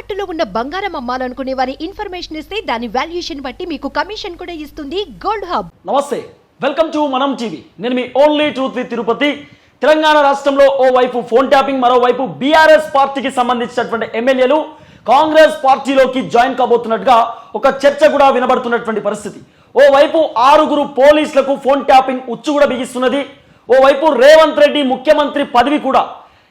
తాకట్టులో ఉన్న బంగారం అమ్మాలనుకునే వారి ఇన్ఫర్మేషన్ ఇస్తే దాని వాల్యుయేషన్ బట్టి మీకు కమిషన్ కూడా ఇస్తుంది గోల్డ్ హబ్. నమస్తే, వెల్కమ్ టు మనం టీవీ. నేను మీ only truth with Tirupati. Telangana రాష్ట్రంలో ఓవైపు ఫోన్ ట్యాపింగ్, మరోవైపు బీఆర్ఎస్ పార్టీకి సంబంధించినటువంటి ఎమ్మెల్యేలు కాంగ్రెస్ పార్టీలోకి జాయిన్ కాబోతున్నట్టుగా ఒక చర్చ కూడా వినబడుతున్నటువంటి పరిస్థితి. ఓవైపు 6 పోలీసులకు ఫోన్ ట్యాపింగ్ ఉచ్చు కూడా బిగిస్తున్నది. ఓవైపు రేవంత్ రెడ్డి ముఖ్యమంత్రి పదవి కూడా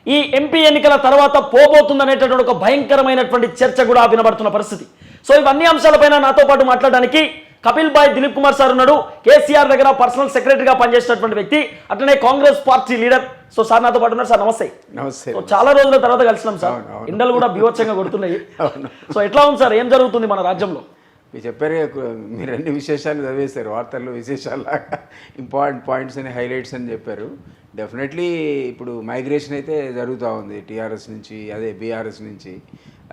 ఈ ఎంపీ ఎన్నికల తర్వాత పోబోతుందనేటటువంటి ఒక భయంకరమైనటువంటి చర్చ కూడా వినబడుతున్న పరిస్థితి. సో ఇవన్నీ అంశాలపైన నాతో పాటు మాట్లాడడానికి కపిల్ భాయ్ దిలీప్ కుమార్ సార్ ఉన్నాడు. కేసీఆర్ దగ్గర పర్సనల్ సెక్రటరీగా పనిచేసినటువంటి వ్యక్తి, అట్లనే Congress party leader. So sir నాతో పాటు ఉన్నారు. సార్ నమస్తే. నమస్తే. చాలా రోజుల తర్వాత కలిసినాం సార్. ఎండలు కూడా బీభత్సంగా కొడుతున్నాయి. సో ఎట్లా ఉంది సార్, ఏం జరుగుతుంది మన రాజ్యంలో? మీరు చెప్పారు, మీరు అన్ని విశేషాలు చదివేశారు, వార్తల్లో విశేషాలు ఇంపార్టెంట్ పాయింట్స్ అని హైలైట్స్ అని చెప్పారు. డెఫినెట్లీ ఇప్పుడు మైగ్రేషన్ అయితే జరుగుతూ ఉంది టీఆర్ఎస్ నుంచి, అదే బీఆర్ఎస్ నుంచి.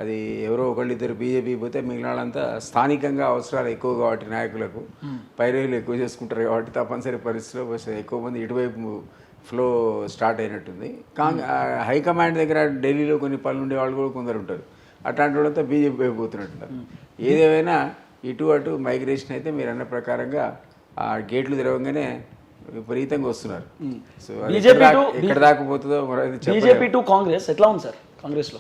అది ఎవరో ఒకళ్ళిద్దరు బీజేపీ పోతే మిగిలిన వాళ్ళంతా స్థానికంగా అవసరాలు ఎక్కువ కాబట్టి నాయకులకు పైరేలు ఎక్కువ చేసుకుంటారు కాబట్టి తప్పనిసరి పరిస్థితిలో ఎక్కువ మంది ఇటువైపు ఫ్లో స్టార్ట్ అయినట్టుంది. హైకమాండ్ దగ్గర ఢిల్లీలో కొన్ని పనులు ఉండే వాళ్ళు కూడా కొందరు ఉంటారు. అట్లాంటి వాళ్ళంతా బీజేపీ అయిపోతున్నట్టున్నారు. ఏదేమైనా ఇటు అటు మైగ్రేషన్ అయితే మీరు అన్న ప్రకారంగా ఆ గేట్లు తెరవగానే విపరీతంగా వస్తున్నారు. సో ఎక్కడ దాకా పోతుందో బీజేపీ టు కాంగ్రెస్ ఎట్లా ఉంది సార్? కాంగ్రెస్ లో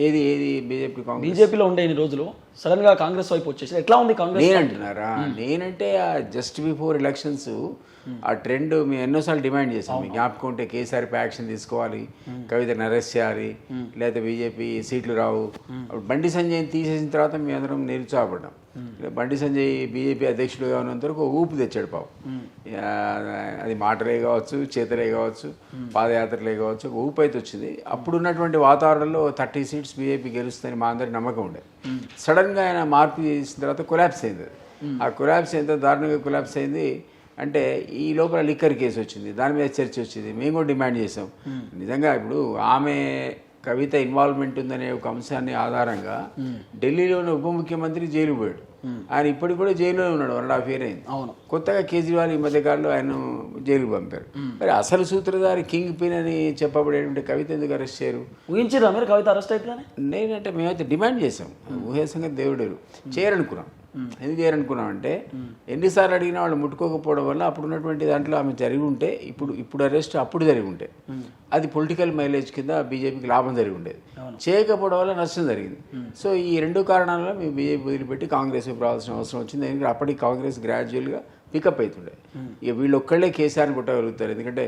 ఏది బీజేపీ కాంగ్రెస్ బీజేపీలో ఉండే ఇన్ని రోజులు సడన్ గా కాంగ్రెస్ వైపు వచ్చేసి ఎట్లా ఉంది కాంగ్రెస్? నేనంటున్నారా? నేనంటే జస్ట్ బిఫోర్ ఎలక్షన్స్ ఆ ట్రెండ్ మేము ఎన్నోసార్లు డిమాండ్ చేసాం. మీకు జ్ఞాపకం ఉంటే కేసీఆర్ పై యాక్షన్ తీసుకోవాలి, కవితను అరెస్ట్ చేయాలి, లేదా బీజేపీ సీట్లు రావు. బండి సంజయ్ని తీసేసిన తర్వాత మేము అందరం నిరుత్సాహపడ్డాం. బండి సంజయ్ బీజేపీ అధ్యక్షుడుగా ఉన్నంత వరకు ఊపు తెచ్చాడు పావు. అది మాటలే కావచ్చు, చేతలే కావచ్చు, పాదయాత్రలే కావచ్చు, ఒక ఊపు అయితే వచ్చింది. అప్పుడు ఉన్నటువంటి వాతావరణంలో 30 సీట్స్ బీజేపీ గెలుస్తుందని మా అందరికి నమ్మకం ఉండేది. సడన్గా ఆయన మార్పు చేసిన తర్వాత కొలాప్స్ అయింది. ఆ కొలాప్స్ ఎంత దారుణంగా కొలాప్స్ అయింది అంటే ఈ లోపల లిక్కర్ కేసు వచ్చింది, దాని మీద చర్చ వచ్చింది. మేము కూడా డిమాండ్ చేసాం. నిజంగా ఇప్పుడు ఆమె కవిత ఇన్వాల్వ్మెంట్ ఉందనే ఒక అంశాన్ని ఆధారంగా ఢిల్లీలోని ఉప ముఖ్యమంత్రి జైలు పోయాడు. ఆయన ఇప్పటికి కూడా జైల్లో ఉన్నాడు, 1.5 year అయింది. కొత్తగా కేజ్రీవాల్ ఈ మధ్యకాలంలో ఆయన జైలుకు పంపారు. మరి అసలు సూత్రధారి కింగ్ పిన్ అని చెప్పబడేటువంటి కవిత ఎందుకు అరెస్ట్ చేయరు? ఊహించారా మీరు కవిత అరెస్ట్ అవుతుందని? నేనంటే మేమైతే డిమాండ్ చేసాం. ఊహే సంగతి దేవుడేరు. చేయరనుకున్నాం. ఎందుకు చేయరనుకున్నాం అంటే ఎన్నిసార్లు అడిగినా వాళ్ళు ముట్టుకోకపోవడం వల్ల అప్పుడు ఉన్నటువంటి దాంట్లో ఆమె జరిగి ఉంటే ఇప్పుడు అరెస్ట్ అప్పుడు జరిగి ఉంటే అది పొలిటికల్ మైలేజ్ కింద బీజేపీకి లాభం జరిగి ఉండేది. చేయకపోవడం వల్ల నష్టం జరిగింది. సో ఈ 2 కారణాల వల్ల మేము బీజేపీ వదిలిపెట్టి కాంగ్రెస్ వైపు రావాల్సిన అవసరం వచ్చింది. ఎందుకంటే అప్పటికి కాంగ్రెస్ గ్రాడ్యువల్గా పికప్ అవుతుండే. ఇక వీళ్ళు ఒక్కళ్ళే కేసీఆర్ని కొట్టగలుగుతారు. ఎందుకంటే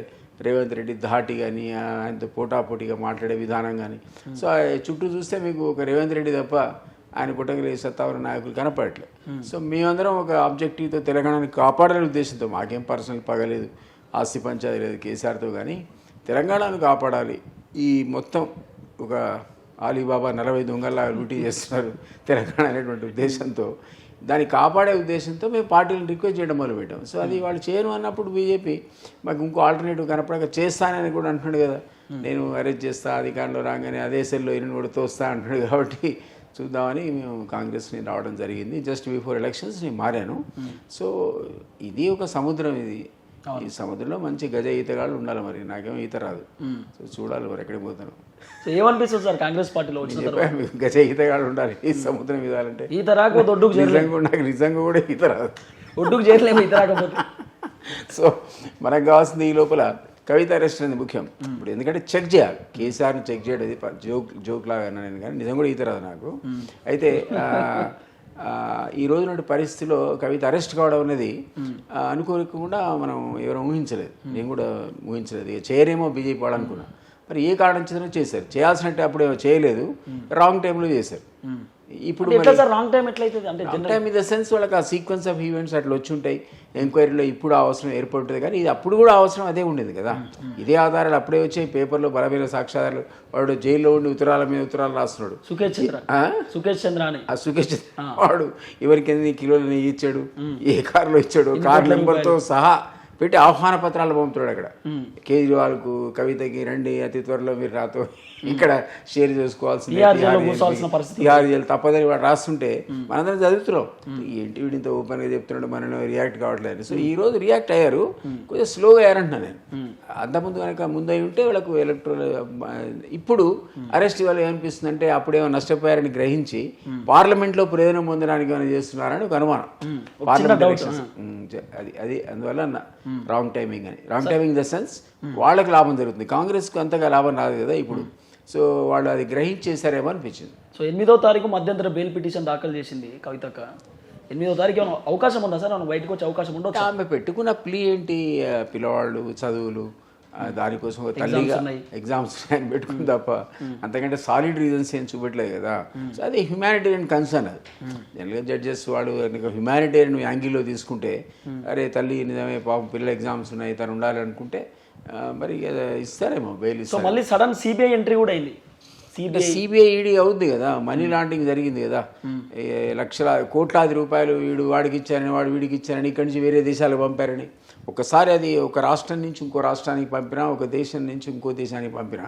రేవంత్ రెడ్డి ధాటి కానీ ఆయనతో పోటాపోటీగా మాట్లాడే విధానం కానీ. సో చుట్టూ చూస్తే మీకు ఒక రేవంత్ రెడ్డి తప్ప ఆయన కొట్టగలిగే సత్తావర నాయకులు కనపడట్లేదు. సో మేమందరం ఒక ఆబ్జెక్టివ్తో తెలంగాణని కాపాడాలనే ఉద్దేశంతో, మాకేం పర్సనల్ పగలేదు, ఆస్తి పంచాయతీ లేదు కేసీఆర్తో, కానీ తెలంగాణను కాపాడాలి. ఈ మొత్తం ఒక ఆలీబాబా 40 దొంగల్లా లూటీ చేస్తున్నారు తెలంగాణ అనేటువంటి ఉద్దేశంతో, దాన్ని కాపాడే ఉద్దేశంతో మేము పార్టీలను రిక్వెస్ట్ చేయడం మొదలుపెట్టాం. సో అది వాళ్ళు చేయను అన్నప్పుడు బీజేపీ మాకు ఇంకో ఆల్టర్నేటివ్ కనపడక చేస్తానని కూడా అంటున్నాడు కదా. నేను అరెస్ట్ చేస్తా, అధికారంలో రాగానే అదే సెల్లో ఈయన కూడా తోస్తా అంటున్నాడు. కాబట్టి చూద్దామని మేము కాంగ్రెస్ని రావడం జరిగింది. జస్ట్ బిఫోర్ ఎలక్షన్స్ నేను మారాను. సో ఇది ఒక సముద్రం. ఈ సముద్రంలో మంచి గజ ఈతగాళ్ళు ఉండాలి. మరి నాకేమో ఈత రాదు. సో చూడాలి మరి ఎక్కడికి పోతాను. ఏమనిపిస్తుంది సార్ కాంగ్రెస్ పార్టీలో గజ ఈతగాళ్ళు ఉండాలి ఈ సముద్రం ఇదాలంటే? ఈత రాకపోతే ఒడ్డుకు నాకు నిజంగా కూడా ఈత రాదు. ఒడ్డుకు చేరలేము ఈత రాకపోతే. సో మనకు కావాల్సింది ఈ లోపల కవిత అరెస్ట్ అనేది ముఖ్యం. ఇప్పుడు ఎందుకంటే చెక్ చేయాలి, కేసీఆర్ని చెక్ చేయడం జోక్ లాగా అన్నాను, కానీ నిజం కూడా ఈత రాదు నాకు. అయితే ఈ రోజు నాటి పరిస్థితిలో కవిత అరెస్ట్ కావడం అనేది అనుకోకుండా మనం ఎవరు ఊహించలేదు. నేను కూడా ఊహించలేదు. ఇక చేయరేమో బీజేపీ వాళ్ళు అనుకున్నా. మరి ఏ కారణం చేసినా చేశారు. చేయాల్సినట్టు అప్పుడు చేయలేదు, రాంగ్ టైంలో చేశారు. ఇప్పుడు రాంగ్ టైం ఎట్లయితే అంటే wrong time in the sense వాళ్ళకి ఆ సీక్వెన్స్ ఆఫ్ ఈవెంట్స్ అట్లా వచ్చి ఉంటాయి. ఎంక్వైరీలో ఇప్పుడు అవసరం ఏర్పడుతుంది, కానీ ఇది అప్పుడు కూడా అవసరం అదే ఉండేది కదా. ఇదే ఆధారాలు అప్పుడే వచ్చాయి, పేపర్లో బలమైన సాక్ష్యాధారాలు. వాడు జైల్లో ఉండి ఉత్తరాల మీద ఉత్తరాలు రాస్తున్నాడు. సుకేష్ చంద్ర అని. ఆ సుకేష్ చంద్ర వాడు ఎవరికి ఎన్ని కిలోలు నెయ్యి ఇచ్చాడు, ఏ కారులో ఇచ్చాడు, కార్ నెంబర్తో సహా పెట్టి ఆహ్వాన పత్రాలు పంపుతాడు అక్కడ. కేజ్రీవాల్కు, కవితకి రండి అతి త్వరలో మీరు రాతో ఇక్కడ షేర్ చేసుకోవాల్సింది తప్పదని వాడు రాస్తుంటే మనందరం చదువుతున్నాం. ఏంటి వీడి ఇంత ఓపెన్గా చెప్తున్నాడు, మనం రియాక్ట్ కావట్లేదు. సో ఈ రోజు రియాక్ట్ అయ్యారు, కొంచెం స్లోగా అయ్యారంటున్నా నేను. అంతకుముందు కనుక ముందు అయి ఉంటే వాళ్ళకు ఎలక్ట్రల్ ఇప్పుడు అరెస్ట్ వాళ్ళు ఏమనిపిస్తుంది అంటే అప్పుడేమో నష్టపోయారని గ్రహించి పార్లమెంట్లో ప్రయోజనం పొందడానికి ఏమైనా చేస్తున్నారని ఒక అనుమానం. పార్లమెంట్ ఎలక్షన్స్ అది అందువల్ల రాంగ్ టైమింగ్ అని. Wrong timing in the sense వాళ్ళకి లాభం జరుగుతుంది, కాంగ్రెస్కు అంతగా లాభం రాదు కదా ఇప్పుడు. సో వాళ్ళు అది గ్రహించేశారేమో అనిపించింది. సో 8వ తారీఖు మధ్యంతర బెయిల్ పిటిషన్ దాఖలు చేసింది కవితక్క. 8వ తారీఖు ఏమైనా అవకాశం ఉందా సార్? మనం బయటకు వచ్చే అవకాశం ఉండదు? ఆమె పెట్టుకున్న ప్లీ ఏంటి, పిల్లవాళ్ళు చదువులు, దానికోసం తల్లిగా ఎగ్జామ్స్ అని పెట్టుకుని తప్ప అంతకంటే సాలిడ్ రీజన్స్ ఏం చూపెట్టలేదు కదా. సో అది హ్యుమానిటేరియన్ కన్సర్న్. అది జనరల్గా జడ్జెస్ వాళ్ళు హ్యుమానిటేరియన్ యాంగిల్లో తీసుకుంటే అరే తల్లి నిజమే పాపం పిల్లల ఎగ్జామ్స్ ఉన్నాయి తను ఉండాలి అనుకుంటే మరి ఇస్తారేమో బెయిల్. సో మళ్ళీ సడన్ సిబిఐ ఎంట్రీ కూడా అయింది. సిబిఐ ఈడీ అవుద్ది కదా, మనీ లాండరింగ్ జరిగింది కదా, లక్షల కోట్లాది రూపాయలు వీడు వాడికి ఇచ్చారని వాడు వీడికి ఇచ్చారని ఇక్కడి నుంచి వేరే దేశాలకు పంపారని. ఒకసారి అది ఒక రాష్ట్రం నుంచి ఇంకో రాష్ట్రానికి పంపినా, ఒక దేశం నుంచి ఇంకో దేశానికి పంపినా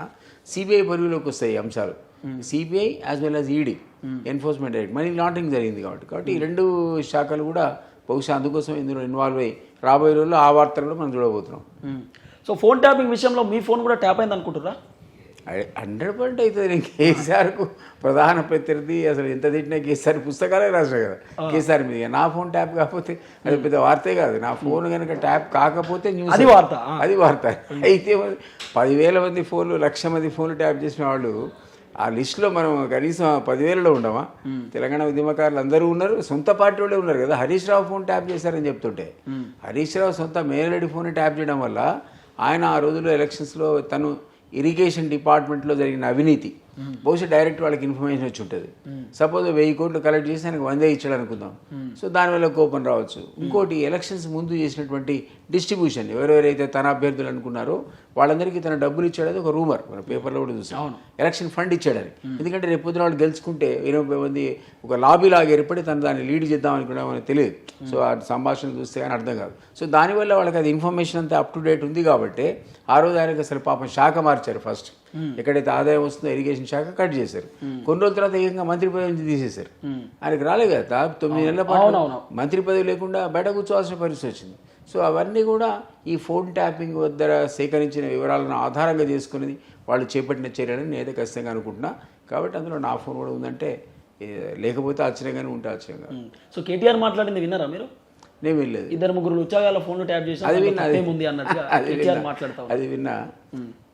సిబిఐ పరిధిలోకి వస్తాయి అంశాలు. CBI as well as ED, enforcement direct, money laundering జరిగింది కాబట్టి ఈ రెండు శాఖలు కూడా బహుశా అందుకోసం ఇందులో ఇన్వాల్వ్ అయ్యి రాబోయే రోజుల్లో ఆ వార్తలు కూడా మనం చూడబోతున్నాం. సో ఫోన్ ట్యాపింగ్ విషయంలో మీ ఫోన్ కూడా ట్యాప్ అయింది అనుకుంటున్నారా? 100% అవుతుంది. నేను కేసీఆర్కు ప్రధాన ప్రత్యర్థి, అసలు ఎంత తిట్టినా కేసీఆర్ పుస్తకాలే రాశారు కదా కేసీఆర్ మీద. నా ఫోన్ ట్యాప్ కాకపోతే అది పెద్ద వార్తే కాదు. నా ఫోన్ కనుక ట్యాప్ కాకపోతే న్యూస్, అది వార్త. అయితే 10,000 మంది ఫోన్లు, 1,00,000 మంది ఫోన్లు ట్యాప్ చేసిన వాళ్ళు ఆ లిస్టులో మనం కనీసం 10,000లో ఉండమా? తెలంగాణ ఉద్యమకారులు అందరూ ఉన్నారు, సొంత పార్టీ వాళ్ళే ఉన్నారు కదా. హరీష్ రావు ఫోన్ ట్యాప్ చేశారని చెప్తుంటే హరీష్ రావు సొంత మేయరెడ్డి ఫోన్ ట్యాప్ చేయడం వల్ల ఆయన ఆ రోజుల్లో ఎలక్షన్స్లో తను ఇరిగేషన్ డిపార్ట్మెంట్లో జరిగిన అవినీతి బహుశా డైరెక్ట్ వాళ్ళకి ఇన్ఫర్మేషన్ వచ్చి ఉంటుంది. సపోజ్ 1000 కోట్లు కలెక్ట్ చేసి ఆయనకు 100 ఇచ్చాడు అనుకుందాం. సో దానివల్ల కోపం రావచ్చు. ఇంకోటి ఎలక్షన్స్ ముందు చేసినటువంటి డిస్ట్రిబ్యూషన్, ఎవరెవరైతే తన అభ్యర్థులు అనుకున్నారో వాళ్ళందరికీ తన డబ్బులు ఇచ్చాడని ఒక రూమర్ మన పేపర్లో కూడా చూసాం. ఎలక్షన్ ఫండ్ ఇచ్చాడని. ఎందుకంటే రేపు పొద్దున వాళ్ళు గెలుచుకుంటే 20 మంది ఒక లాబీలాగా ఏర్పడి తను దాన్ని లీడ్ చేద్దాం అనుకున్నా మనకు తెలియదు. సో ఆ సంభాషణ చూస్తే కానీ అర్థం కాదు. సో దానివల్ల వాళ్ళకి అది ఇన్ఫర్మేషన్ అంతా అప్ టు డేట్ ఉంది కాబట్టి ఆ రోజు ఆయనకు అసలు పాపం శాఖ మార్చారు. ఫస్ట్ ఎక్కడైతే ఆదాయం వస్తుందో ఇరిగేషన్ శాఖ కట్ చేశారు. కొన్ని రోజుల తర్వాత ఏకంగా మంత్రి పదవి నుంచి తీసేశారు. ఆయనకు రాలేదు కదా, 9 నెలల పాటు మంత్రి పదవి లేకుండా బయట కూర్చోవాల్సిన పరిస్థితి వచ్చింది. సో అవన్నీ కూడా ఈ ఫోన్ ట్యాపింగ్ వద్ద సేకరించిన వివరాలను ఆధారంగా చేసుకునేది వాళ్ళు చేపట్టిన చర్యలని నేనైతే ఖచ్చితంగా అనుకుంటున్నా. కాబట్టి అందులో నా ఫోన్ కూడా ఉందంటే లేకపోతే ఆశ్చర్యంగానే ఉంటే ఆశ్చర్యంగా. సో కేటీఆర్ మాట్లాడింది విన్నారా మీరు? నేను వినలేదు. 2-3 ఉద్యోగాల ఫోన్లు ట్యాప్ చేసి అది విన్నా, అది విన్నా.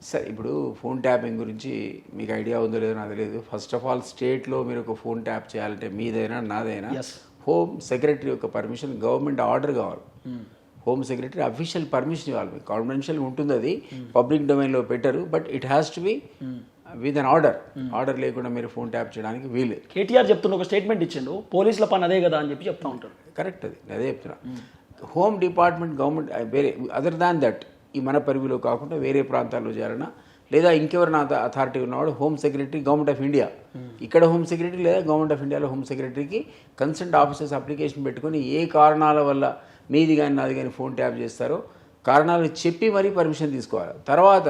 సరే, ఇప్పుడు ఫోన్ ట్యాపింగ్ గురించి మీకు ఐడియా ఉందో లేదో నాకు తెలియదు. ఫస్ట్ ఆఫ్ ఆల్ స్టేట్లో మీరు ఒక ఫోన్ ట్యాప్ చేయాలంటే మీదైనా నాదైనా హోమ్ సెక్రటరీ యొక్క పర్మిషన్, గవర్నమెంట్ ఆర్డర్ కావాలి. హోమ్ సెక్రటరీ అఫీషియల్ పర్మిషన్ ఇవ్వాలి. మీకు కాన్ఫిడెన్షియల్ ఉంటుంది, అది పబ్లిక్ డొమైన్లో పెట్టరు. But it has to be with an order లేకుండా మీరు ఫోన్ ట్యాప్ చేయడానికి వీలు. కేటీఆర్ చెప్తున్న ఒక స్టేట్మెంట్ ఇచ్చిండు, పోలీసుల పని అదే కదా అని చెప్పి చెప్తా ఉంటాడు. కరెక్ట్, అదే చెప్తున్నా. హోమ్ డిపార్ట్మెంట్ గవర్నమెంట్ వేరే అదర్ దాన్ దట్ ఈ మన పరిధిలో కాకుండా వేరే ప్రాంతాల్లో చేయాలన్నా లేదా ఇంకెవరైనా అథారిటీ ఉన్నవాడు home secretary, government of India ఇక్కడ హోమ్ సెక్రటరీ లేదా గవర్నమెంట్ ఆఫ్ ఇండియాలో హోమ్ సెక్రటరీకి కన్సర్న్ ఆఫీసర్స్ అప్లికేషన్ పెట్టుకొని ఏ కారణాల వల్ల మీది కానీ నాది కానీ ఫోన్ ట్యాప్ చేస్తారో కారణాలు చెప్పి మరీ పర్మిషన్ తీసుకోవాలి. తర్వాత